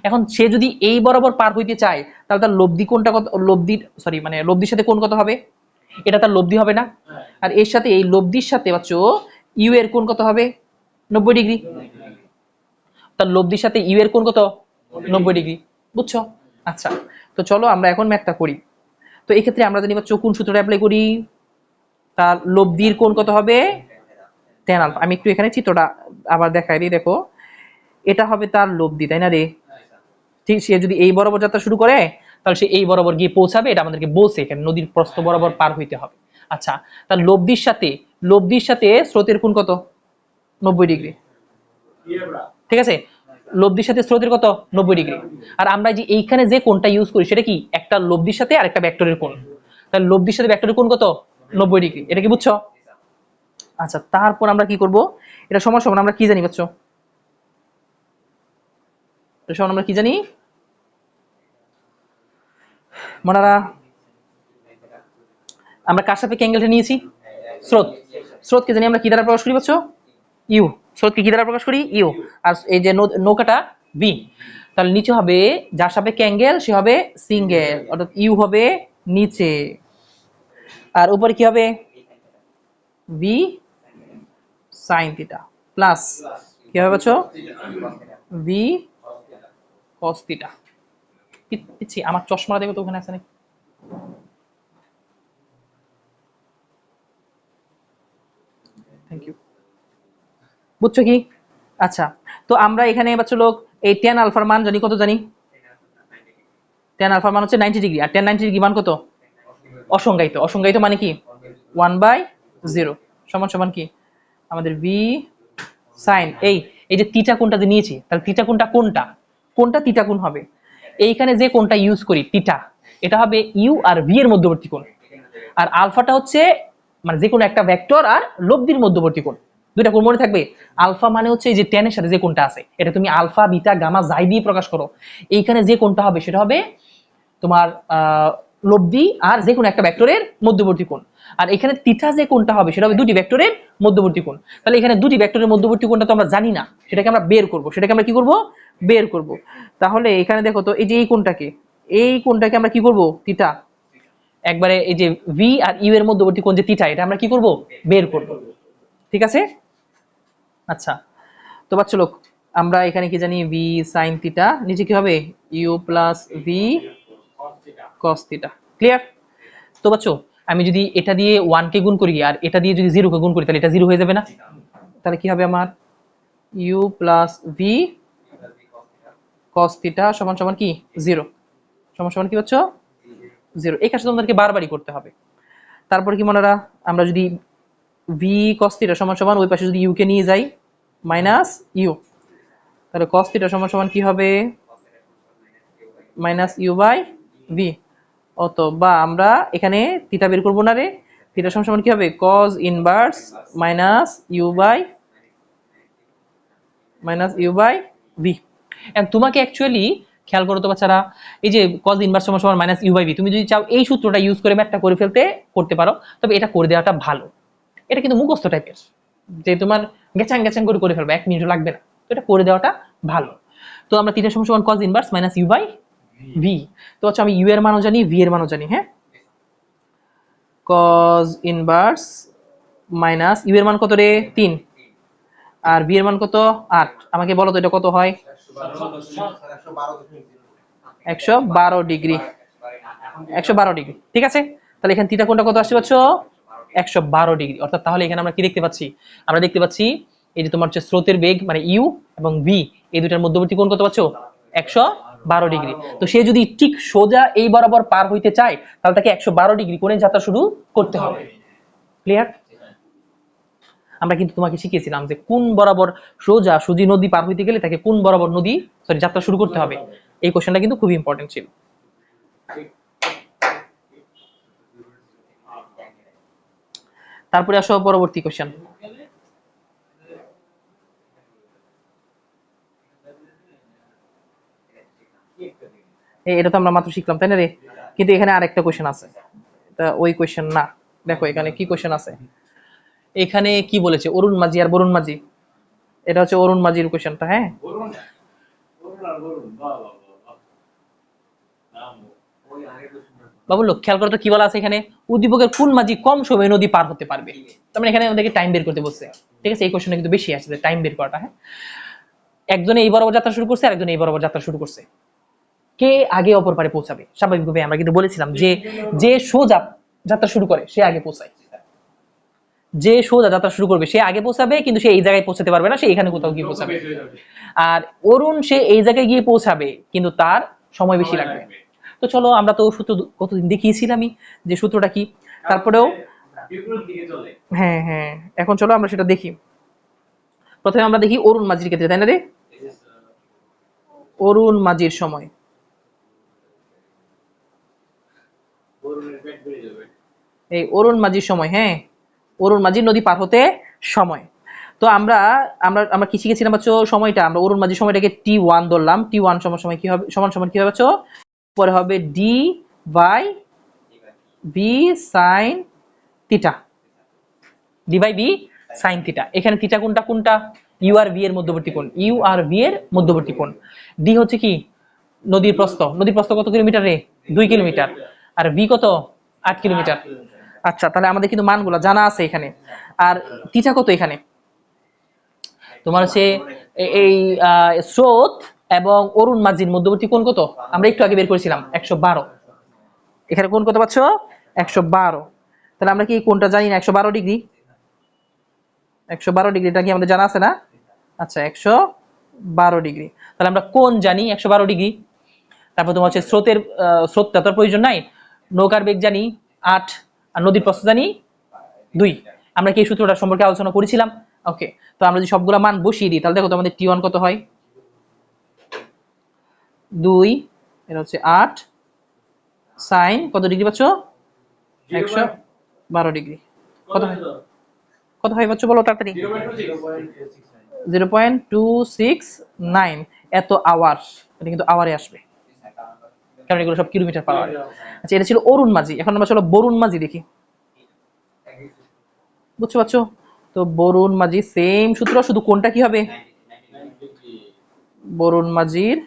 এখন সে যদি এই বরাবর পার হইতে চায়, তাহলে তার লব্ধি কোণটা কত, লব্ধির সাথে কোণ কত হবে, এটা তার লব্ধি হবে না? আর এর সাথে এই লব্ধির সাথে বাচ্চো ইউ এর কোণ কত হবে, 90 ডিগ্রি। তার লব্ধির সাথে ইউ এর কোণ কত, 90 ডিগ্রি। বুঝছো? আচ্ছা, তো চলো আমরা এখন ম্যাথটা করি। তো এই ক্ষেত্রে আমরা জানি বাচ্চো কোন সূত্রটা অ্যাপ্লাই করি, তার লব্ধির কোণ কত হবে, tan আলফা। আমি একটু এখানে চিত্রটা আবার দেখাই দিই, দেখো এটা হবে তার লব্ধি, তাই না রে? ঠিক, সে যদি এই বরাবর যাত্রা শুরু করে তাহলে সে এই বরাবর গিয়ে পৌঁছাবে, এটা আমাদেরকে বলছে এখানে নদীর প্রস্থ বরাবর পার হইতে হবে। আচ্ছা, তার লব্ধির সাথে স্রোতের কোণ কত, 90 ডিগ্রি। ঠিক আছে, লব্ধির সাথে স্রোতের কত 90°। আর আমরা যে এইখানে যে কোণটা ইউজ করি সেটা কি একটা লব্ধির সাথে আর একটা ভেক্টরের কোণ, তাহলে লব্ধির সাথে ভেক্টরের কোণ কত 90°। এটা কি বুঝছো? আচ্ছা, তারপর আমরা কি করব, এটা সমান সমান আমরা কি জানি বুঝছো, এটা সমান আমরা কি জানি মনারা, আমরা কার সাপেক্ষে অ্যাঙ্গেলটা নিয়েছি, স্রোত, স্রোতকে জানি আমরা কি দ্বারা প্রকাশ করি বুঝছো, ইউ, স্রোতকে কি দ্বারা প্রকাশ করি, ইউ। আর এই যে নৌকাটা ভি, তাহলে নিচে হবে যার সাপেক্ষে অ্যাঙ্গেল সে হবে সিঙ্গেল, অর্থাৎ ইউ হবে নিচে, আর উপরে কি হবে ভি সাইন থিটা প্লাস কি হবে বুঝছো, ভি কস থিটা। পিচ্ছি আমার চশমা দেখো তো ওখানে আছে নাকি, থ্যাংক ইউ। বুঝছো কি? আচ্ছা, তো আমরা এখানে বাচ্চা লোক এই tan আলফার মান জানি কত, জানি tan আলফার মান হচ্ছে 90°, আর tan 90° মান কত, অসংজ্ঞায়িত। অসংজ্ঞায়িত মানে কি 1/0 সমান সমান কি আমাদের v sin এই যে থিটা কোণটা যে নিয়েছি, তাহলে থিটা কোণটা কোনটা, কোনটা থিটা কোণ হবে, এইখানে যে কোণটা ইউজ করি থিটা, এটা হবে ইউ আর ভি এর মধ্যবর্তী কোণ। আর আলফাটা হচ্ছে মানে যে কোনো একটা ভেক্টর আর লব্ধির মধ্যবর্তী কোণ। দুইটা কোণ মনে থাকবে। আলফা মানে হচ্ছে এই যে tan এর সাথে যে কোণটা আছে, এটা তুমি আলফা বিটা গামা যাই দিয়ে প্রকাশ করো, এইখানে যে কোণটা হবে সেটা হবে তোমার লব্ধি আর যে কোনো একটা ভেক্টরের মধ্যবর্তী কোণ। আর এখানে থিটা যে কোণটা হবে সেটা হবে দুটি ভেক্টরের মধ্যবর্তী কোণ। তাহলে এখানে দুটি ভেক্টরের মধ্যবর্তী কোণটা তো আমরা জানি না, সেটাকে আমরা বের করব, সেটাকে আমরা কি করব, বের করব। তাহলে এখানে দেখো তো এই যে এই কোণটাকে আমরা কি করব, থিটা, একবারে এই যে ভি আর ইউ এর মধ্যবর্তী কোণ যে থিটা, এটা আমরা কি করব, বের করব। ঠিক আছে? আচ্ছা, তো বাচ্চা লোক আমরা এখানে কি জানি ভি সাইন থিটা, নিচে কি হবে u plus v cos theta. Clear? তো বাচ্চো আমি যদি এটা দিয়ে 1 কে গুণ করি আর এটা দিয়ে যদি 0 কে গুণ করি, তাহলে এটা 0 হয়ে যাবে না? তাহলে কি হবে আমার u plus v cos theta সমান সমান কি 0, সমান সমান কি বাচ্চো 0। এই কাজটা তোমাদেরকে বারবারই করতে হবে। তারপর কি মনে রাখ, আমরা যদি v cos থিটা সমান সমান ওই পাশে যদি u কে নিয়ে যাই মাইনাস ইউ, তাহলে cos থিটা সমান সমান কি হবে মাইনাস ইউ বাই ভি। অথবা আমরা এখানে থিটা বের করব না রে, থিটা সমান সমান কি হবে cos inverse minus u by v. And তোমাকে অ্যাকচুয়ালি খেয়াল করো তো বাচ্চারা, এই যে cos ইনভার্স সমান সমান মাইনাস ইউ বাই ভি, তুমি যদি চাও এই সূত্রটা ইউজ করে ম্যাথটা করে ফেলতে করতে পারো, তবে এটা করে দেওয়াটা ভালো। এটা কিন্তু মুখস্থ টাইপের, যে তোমার গেচাং গেচাং করে ফেলবে, 1 মিনিটও লাগবে না, তো এটা করে দেওয়াটা ভালো। তো আমরা থিটা সমান সমান cos inverse minus u by v, তো আচ্ছা আমি ইউ এর মানও জানি ভি এর মানও জানি, হ্যাঁ cos ইনভার্স মাইনাস ইউ এর মান কত রে 3 আর ভি এর মান কত 8, আমাকে বলো তো এটা কত হয় 112 ডিগ্রি, 112 ডিগ্রি। ঠিক আছে, তাহলে এখানে থিটা কোণটা কত আসছে পাচ্ছো 112 ডিগ্রি। অর্থাৎ তাহলে এখানে আমরা কি দেখতে পাচ্ছি, আমরা দেখতে পাচ্ছি এই যে তোমার হচ্ছে স্রোতের বেগ মানে ইউ এবং ভি, এই দুটার মধ্যবর্তী কোণ কত পাচ্ছো 112 ডিগ্রি। তো সে যদি ঠিক সোজা এই বরাবর পার হইতে চায়, তাহলে তাকে 112 ডিগ্রি কোণে যাত্রা শুরু করতে হবে। ক্লিয়ার? আমরা কিন্তু তোমাকে শিখিয়েছিলাম যে কোন বরাবর সোজা সুজি নদী পার হইতে গেলে তাকে কোন বরাবর নদী যাত্রা শুরু করতে হবে। এই কোশ্চেনটা কিন্তু খুব ইম্পর্টেন্ট ছিল। তারপরে আসো পরবর্তী কোশ্চেন। এটা তো আমরা মাত্র শিখলাম তাই না রে, কিন্তু এখানে আরেকটা কোশ্চেন আছে, এটা ওই কোশ্চেন না। দেখো এখানে কি কোশ্চেন আছে, এখানে কি বলেছে অরুণ মাঝি আর বরুণ মাঝি, এটা হচ্ছে অরুণ মাঝির কোশ্চেনটা। হ্যাঁ বাবু লোক খেয়াল করো তো কি বলা আছে এখানে, উদ্দীপকের কোন মাঝি কম সময়ে নদী পার হতে পারবে। তার মানে এখানে আমাদেরকে টাইম বের করতে বলছে। ঠিক আছে, এই কোশ্চেনটা কিন্তু বেশি আসছে টাইম বের করাটা। হ্যাঁ, একজনে এই বরাবর যাত্রা শুরু করছে আর একজনে এই বরাবর যাত্রা শুরু করছে, কে আগে অপর পারে পৌঁছাবে। স্বাভাবিকভাবে আমরা কিন্তু বলেছিলাম যে যে সোজা যাত্রা শুরু করে সে আগে পৌঁছায়, যে সোজা যাত্রা শুরু করবে সে আগে পৌঁছাবে, কিন্তু সে এই জায়গায় পৌঁছাতে পারবে না, সে এখানে কোথাও গিয়ে পৌঁছাবে। আর অরুণ সে এই জায়গায় গিয়ে পৌঁছাবে কিন্তু তার সময় বেশি লাগবে। তো চলো আমরা তো সূত্র কতদিন দেখিয়েছিলামই যে সূত্রটা কি, তারপরেও হ্যাঁ হ্যাঁ এখন চলো আমরা সেটা দেখি। প্রথমে আমরা দেখি অরুণ মাঝির ক্ষেত্রে, তাই না রে, অরুণ মাঝির সময়। এই অরুণ মাঝির সময়, হ্যাঁ, অরুণ মাঝির নদী পার হতে সময়। তো আমরা আমরা আমরা কি শিখেছিলাম বাচ্চো? সময়টা আমরা অরুণ মাঝির সময়টাকে T1 ধরলাম। T1 সমান সময় কি হবে? সমান সমান কি হবে বাচ্চো? পরে হবে D by B sin theta. D by B sin theta. এখানে থিটা কোনটা কোনটা? ইউ আর ভি এর মধ্যবর্তী কোণ, ইউ আর ভি এর মধ্যবর্তী কোণ। ডি হচ্ছে কি? নদীর প্রস্থ। নদীর প্রস্থ কত কিলোমিটার রে? 2 কিলোমিটার। আর ভি কত? 8 কিলোমিটার। আচ্ছা, তাহলে আমাদের কিন্তু মানগুলো জানা আছে এখানে। আর থিটা কত এখানে? তোমার হচ্ছে এই স্রোত এবং অরুণ মাঝির মধ্যবর্তী কোণ কত? আমরা একটু আগে বের করেছিলাম 112। এখানে কোণ কত পাচ্ছ? 112। তাহলে আমরা কি এই কোণটা জানি না? 112 ডিগ্রি। 112 ডিগ্রিটা কি আমাদের জানা আছে না? আচ্ছা, 112 ডিগ্রি। তাহলে আমরা কোণ জানি 112 ডিগ্রি। তারপর তোমার হচ্ছে স্রোতটা তো প্রয়োজন নাই। নৌকার বেগ জানি 8 আর নদীর প্রস্থ জানি 2। আমরা কি এই সূত্রটা সম্পর্কে আলোচনা করেছিলাম? ওকে, তো আমরা যদি সবগুলা মান বসিয়ে দিই তাহলে দেখো তো আমাদের T1 কত হয়? 2, এটা হচ্ছে 8 sin কত ডিগ্রি পাচ্ছ? 112 ডিগ্রি। কত হয়? কত হয় বাচ্চা বলো তাড়াতাড়ি? 0.269 এত আওয়ার। এটা কিন্তু আওয়ারে আসবে, কারণ এগুলো সব কিলোমিটার পার আওয়ার। আচ্ছা, এটা ছিল অরুণ মাঝি। এখন আমরা চলো বরুণ মাঝি দেখি। বুঝছো পাচ্ছো? তো বরুণ মাঝি সেম সূত্র, শুধু কোনটা কি হবে? বরুণ মাঝির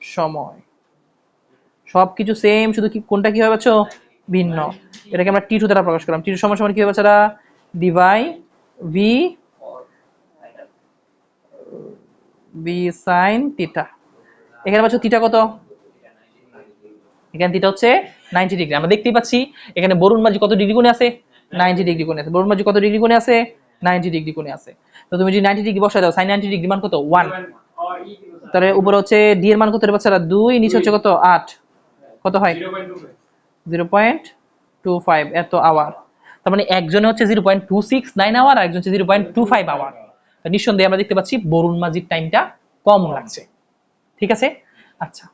সময়। সবকিছু সেম, শুধু কি কোনটা কি হবে বাচ্চো? ভিন্ন। এটাকে আমরা T2 দ্বারা প্রকাশ করলাম। T2 সমান সমান কি হবে বাচ্চারা? D by V B sin theta. এখানে বাচ্চো থিটা কত? এখানে থিটা হচ্ছে 90 ডিগ্রি। আমরা দেখতেই পাচ্ছি এখানে বরুণ মাঝি কত ডিগ্রি কোণে আছে? 90 ডিগ্রি কোণে আছে। বরুণ মাঝি কত ডিগ্রি কোণে আছে? 90 ডিগ্রি কোণে আছে। তো তুমি যদি 90 ডিগ্রি বসায় দাও, sin 90 ডিগ্রি মান কত? 1। তাহলে উপরে হচ্ছে D এর মান কত রে বাচ্চারা? 2, নিচে হচ্ছে কত? 8। কত হয়? 0.25 এত আওয়ার। তার মানে একজনে হচ্ছে 0.269 আওয়ার আর একজন হচ্ছে 0.25 আওয়ার। তো নিঃসন্দেহে আমরা দেখতে পাচ্ছি বরুণ মাঝির টাইমটা কম লাগছে। ঠিক আছে? আচ্ছা,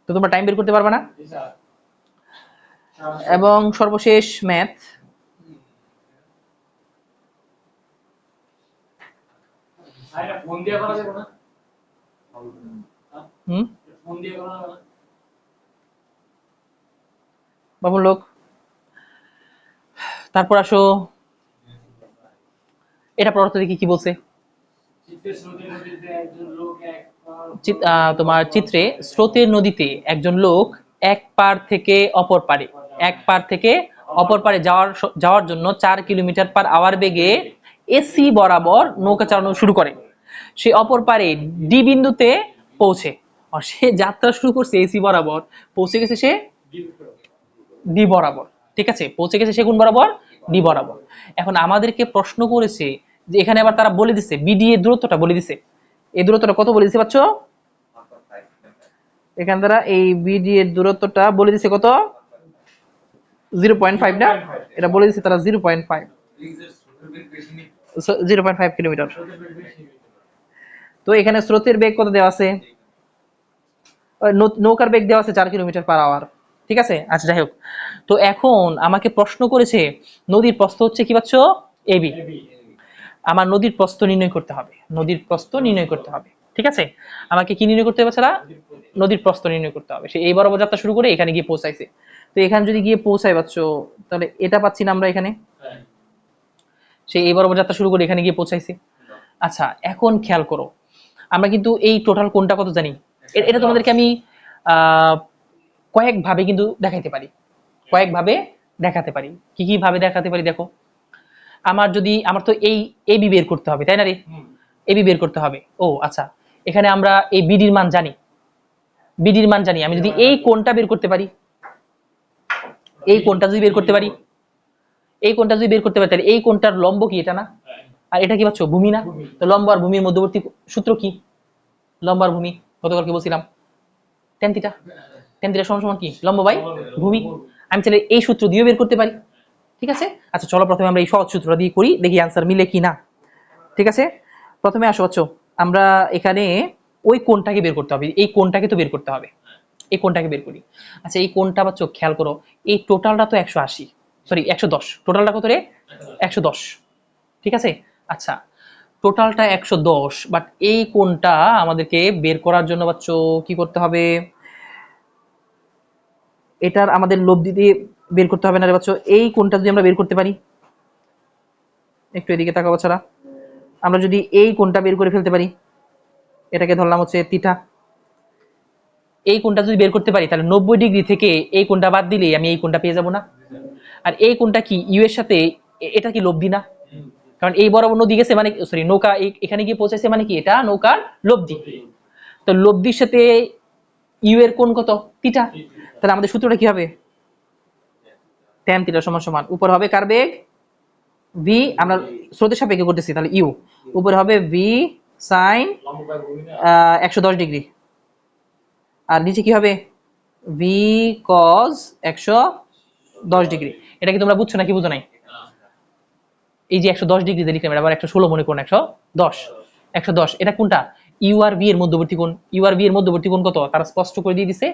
তো তোমরা টাইম বের করতে পারবে না? এবং সর্বশেষ ম্যাথ। ফোন দিয়ে করা যাবে না? হুম, ফোন দিয়ে করা যাবে না? বাবুর লোক। তারপর আসো, এটা পড়তে দেখি কি বলছে। তোমার চিত্রে স্রোতের নদীতে একজন লোক এক পার থেকে অপর পারে যাওয়ার জন্য 4 কিলোমিটার পার আওয়ার বেগে এসি বরাবর নৌকা চালানো শুরু করে। সে অপর পারে ডি বিন্দুতে পৌঁছে, আর সে যাত্রা শুরু করছে এসি বরাবর, পৌঁছে গেছে সে ডি বরাবর। ঠিক আছে, পৌঁছে গেছে সে কোন বরাবর? ডি বরাবর। এখন আমাদেরকে প্রশ্ন করেছে যে এখানে আবার তারা বলে দিছে বিডি এর দূরত্বটা বলে দিছে। এই দূরত্বটা কত বলে দিছে পাচ্ছ? এখান দ্বারা এই বিডি এর দূরত্বটা বলে দিছে কত? 0.5 না? এটা বলে দিছে তারা 0.5 কিলোমিটার। তো এখানে স্রোতের বেগ কত দেওয়া আছে? নৌকার বেগ দেওয়া আছে 4 কিলোমিটার পার আওয়ার। ঠিক আছে, আচ্ছা যাই হোক। তো এখন আমাকে প্রশ্ন করেছে নদীর প্রস্থ হচ্ছে কি পাচ্ছ? এবি। আমার নদীর প্রস্থ নির্ণয় করতে হবে। নদীর প্রস্থ নির্ণয় করতে হবে। ঠিক আছে, আমাকে কি নির্ণয় করতে হবে ছাড়া? নদীর প্রস্থ নির্ণয় করতে হবে। সে এই বরাবর যাত্রা শুরু করে এখানে গিয়ে পৌঁছাইছে। তো এখানে যদি গিয়ে পৌঁছায় পাচ্ছ, তাহলে এটা পাচ্ছি না আমরা এখানে। সে এই বরাবর যাত্রা শুরু করে এখানে গিয়ে পৌঁছাইছে। আচ্ছা, এখন খেয়াল করো, আমরা কিন্তু এই টোটাল কোনটা কত জানি। এটা তোমাদেরকে আমি কয়েকভাবে কিন্তু দেখাইতে পারি, কয়েকভাবে দেখাতে পারি। কি কি ভাবে দেখাতে পারি দেখো। আমার তো এই এবি বের করতে হবে, তাই না রে? এবি বের করতে হবে। ও আচ্ছা, এখানে আমরা এই বিডির মান জানি। বিডির মান জানি। আমি যদি এই কোণটা বের করতে পারি, এই কোণটা যদি বের করতে পারি, এই কোণটা যদি বের করতে পারি, তাহলে এই কোণটার লম্ব কি? এটা না? আর এটা কি পাচ্ছ? ভূমি না? তো লম্ব আর ভূমির মধ্যবর্তী সূত্র কি? লম্ব আর ভূমি গতকাল কি বলছিলাম? tan theta. tan থিটা সমান সমান কি? লম্ব বাই ভূমি। আমি চাইলে এই সূত্র দিয়ে বের করতে পারি। ঠিক আছে, আচ্ছা চলো প্রথমে আমরা এই সহজ সূত্রটা দিয়ে করি, দেখি অ্যান্সার মিলে কি না। ঠিক আছে, প্রথমে আসো বাচ্চো, আমরা এখানে ওই কোণটাকে বের করতে হবে, এই কোণটাকে তো বের করতে হবে, এই কোণটাকে বের করি। আচ্ছা এই কোণটা বাচ্চা খেয়াল করো, এই টোটালটা তো 180, সরি 110, টোটালটা কত রে? 110, ঠিক আছে। আচ্ছা টোটালটা 110, বাট এই কোণটা আমাদেরকে বের করার জন্য বাচ্চা কি করতে হবে, এটার আমাদের লব্ধি দিয়ে বের করতে হবে না রে বাচ্চা। এই কোণটা যদি আমরা বের করতে পারি, একটু এদিকে তাকাও বাচ্চারা, আমরা যদি এই কোণটা বের করে ফেলতে পারি, এটাকে ধরলাম হচ্ছে থিটা, এই কোণটা যদি বের করতে পারি তাহলে 90 ডিগ্রি থেকে এই কোণটা বাদ দিলে আমি এই কোণটা পেয়ে যাব না? আর এই কোণটা কি ইউ এর সাথে, এটা কি লব্ধি না? কারণ এই বরাবর নদী গেছে মানে, সরি নৌকা এখানে গিয়ে পৌঁছেছে মানে কি, এটা নৌকার লব্ধি। তো লব্ধির সাথে ইউ এর কোণ কত? থিটা। তাহলে আমাদের সূত্রটা কি হবে? tan থিটা সমান সমান উপর হবে কার বেগ? v, আমরা স্রোতের সাপেক্ষে করতেছি, তাহলে ইউ উপরে হবে v sin 110 ডিগ্রি, আর নিচে কি হবে? v cos 110 degree. এটা কি তোমরা বুঝছো নাকি বুঝো নাই? এই যে 110 ডিগ্রি যে লিখলাম, এটা আবার 116 মনে করুন, 110, এটা কোনটা? ইউ আর ভি এর মধ্যবর্তী কোণ। ইউ আর ভি এর মধ্যবর্তী কোণ কত তারা স্পষ্ট করে দিয়ে দিছে,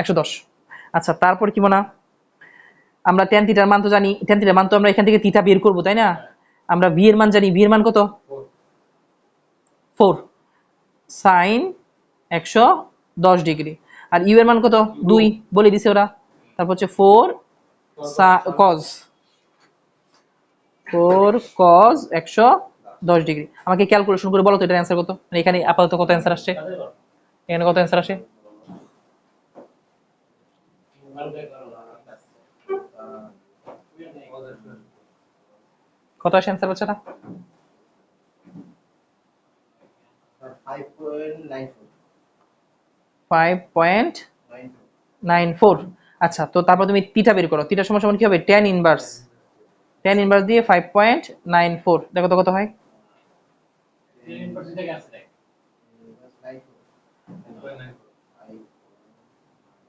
110। আচ্ছা তারপর কি মনে, আমরা tan থিটার মান তো জানি, tan থিটার মান তো আমরা এখান থেকে থিটা বের করব তাই না? আমরা ভি এর মান জানি, ভি এর মান কত? 4 sin 110 ডিগ্রি, আর ইউ এর মান কত? 2 বলে দিছে ওরা। তারপর হচ্ছে 4 cos 110 ডিগ্রি। আমাকে ক্যালকুলেশন করে বলো তো এটার অ্যান্সার কত? মানে এখানে আপাতত কত অ্যান্সার আসছে? এখানে কত অ্যান্সার আসে? কত আসে অ্যান্সার বাচ্চাটা? 5.94। আচ্ছা তো তারপর তুমি থিটা বের করো, থিটা সমান সমান কি হবে? tan ইনভার্স দিয়ে 5.94, দেখো তো কত হয়?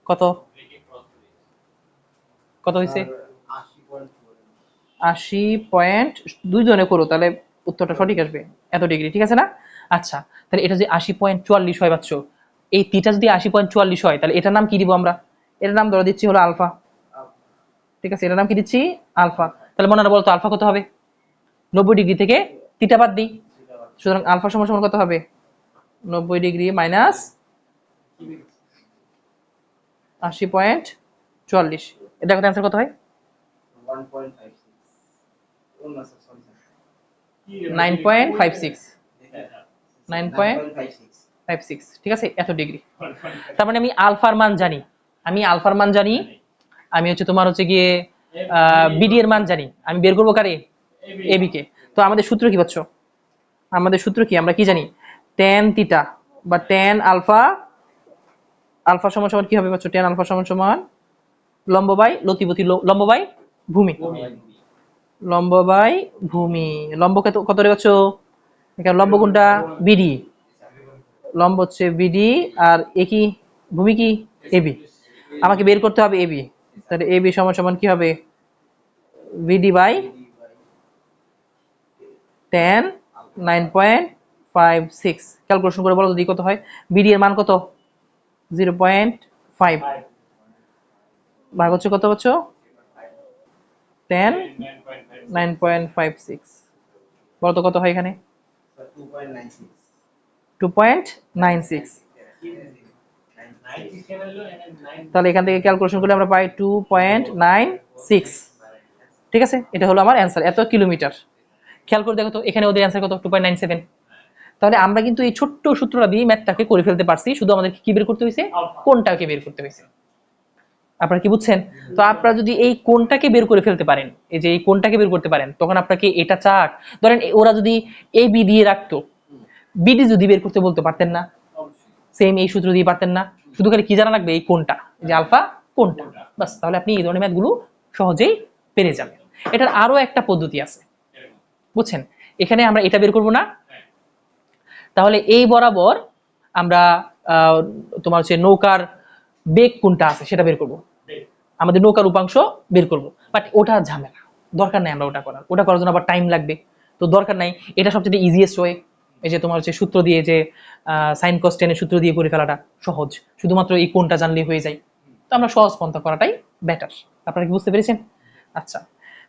কত কত হয়েছে? 80.2 জনে করো তাহলে উত্তরটা সঠিক আসবে, এত ডিগ্রি, ঠিক আছে না? আচ্ছা তাহলে এটা যদি 80.44 হয় বাচ্চো, এই থিটা যদি 80.44 হয় তাহলে এটার নাম কি দিব আমরা? এটার নাম ধরে দিচ্ছি হলো আলফা, ঠিক আছে? এটার নাম কি দিচ্ছি? আলফা। তাহলে মনে বলতো আলফা কত হবে? 90 ডিগ্রি থেকে থিটা বাদ দিই, সুতরাং আলফা সমান সমান কত হবে? 90 ডিগ্রি মাইনাস 80.44, এটা কত অ্যান্সার কত হয়? 9.56, 9.56, ঠিক আছে? এত ডিগ্রি। তার মানে আমি আলফার মান জানি, আমি হচ্ছে তোমার হচ্ছে গিয়ে বিডি এর মান জানি, আমি বের করবো কারে? এবি কে। তো আমাদের সূত্র কি পাচ্ছ? আমাদের সূত্র কি? আমরা কি জানি? tan থিটা বা tan আলফা, আলফা সমান সমান কি হবে পাচ্ছ? tan আলফা সমান সমান লম্ব বাই লতিপতি, লম্ব বাই ভূমি, লম্ব বাই ভূমি। লম্ব কত রে পাচ্ছ? এখানে লম্ব কোনটা? বিডি, লম্ব হচ্ছে বিডি, আর এ কি? ভূমি কি? এবি। আমাকে বের করতে হবে এবি, তাহলে এবি সমান সমান কি হবে? BD by tan 9.56। ক্যালকুলেশন করে বলো তো কত হয়? বিডি এর মান কত? 0.5 ভাগ হচ্ছে কত পাচ্ছ? tan 9.56, বলো তো কত হয় এখানে? 2.96। তাহলে এখান থেকে ক্যালকুলেশন করলে আমরা পাই 2.96, ঠিক আছে? এটা হলো আমার অ্যান্সার, এত কিলোমিটার। খেয়াল করে দেখো তো এখানে ওদের অ্যান্সার কত? 2.97। তাহলে আমরা কিন্তু এই ছোট্ট সূত্রটা দিয়ে ম্যাথটাকে করে ফেলতে পারছি, শুধু আমাদের কি বের করতে হয়েছে? কোনটাকে বের করতে হয়েছে। আপনারা কি বুঝছেন? তো আপনারা যদি এই কোনটাকে বের করে ফেলতে পারেন, এই যে এই কোনটাকে বের করতে পারেন, তখন আপনাকে এটা চাক, ধরেন ওরা যদি এ বি দিয়ে রাখতো, বিডি যদি বের করতে বলতে পারতেন না? সেম এই সূত্র দিয়ে পারতেন না? শুধু খালি কি জানা লাগবে? এই কোনটা, যে আলফা কোনটা, বাস। তাহলে আপনি এই ধরনের ম্যাথগুলো সহজেই পেরে যাবেন। এটার আরো একটা পদ্ধতি আছে, বুঝছেন? এখানে আমরা এটা বের করব না, তাহলে এই বরাবর আমরা তোমার হচ্ছে নৌকার বেগ কোনটা আছে সেটা বের করব, আমাদের নৌকার উপাংশ বের করব। বাট ওটা ঝামেলা, দরকার নাই আমরা ওটা করার জন্য আবার টাইম লাগবে, তো দরকার নাই। এটা সবচেয়ে ইজিয়েস্ট ওয়ে, এই যে তোমার হচ্ছে সূত্র দিয়ে যে সাইন কস টেনের সূত্র দিয়ে করে ফেলাটা সহজ, শুধুমাত্র এই কোণটা জানলেই হয়ে যায়। তো আমরা সহজ পন্থা করাটাই বেটার। আপনারা কি বুঝতে পেরেছেন? আচ্ছা,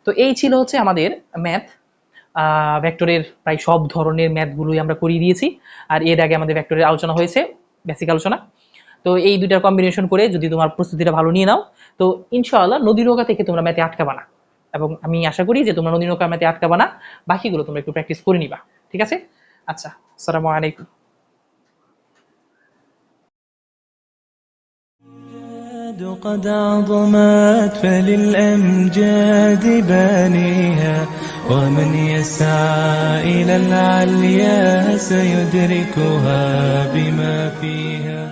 তো এই ছিল হচ্ছে আমাদের ম্যাথ। ভেক্টরের প্রায় সব ধরনের ম্যাথগুলোই আমরা করিয়ে দিয়েছি। আর এর আগে আমাদের ভেক্টরের আলোচনা হয়েছে, বেসিক আলোচনা। তো এই দুইটার কম্বিনেশন করে যদি তোমার প্রস্তুতিটা ভালো নিয়ে নাও, তো ইনশাআল্লাহ নদী নৌকা থেকে তোমরা ম্যাথে আটকাবা না। এবং আমি আশা করি যে তোমরা নদী নৌকা ম্যাথে আটকাবা না, বাকিগুলো তোমরা একটু প্র্যাকটিস করে নিবা। ঠিক আছে? আচ্ছা, আসসালামু আলাইকুম। قد عظمت فللأمجاد بانيها ومن يسعى إلى العليا سيدركها بما فيها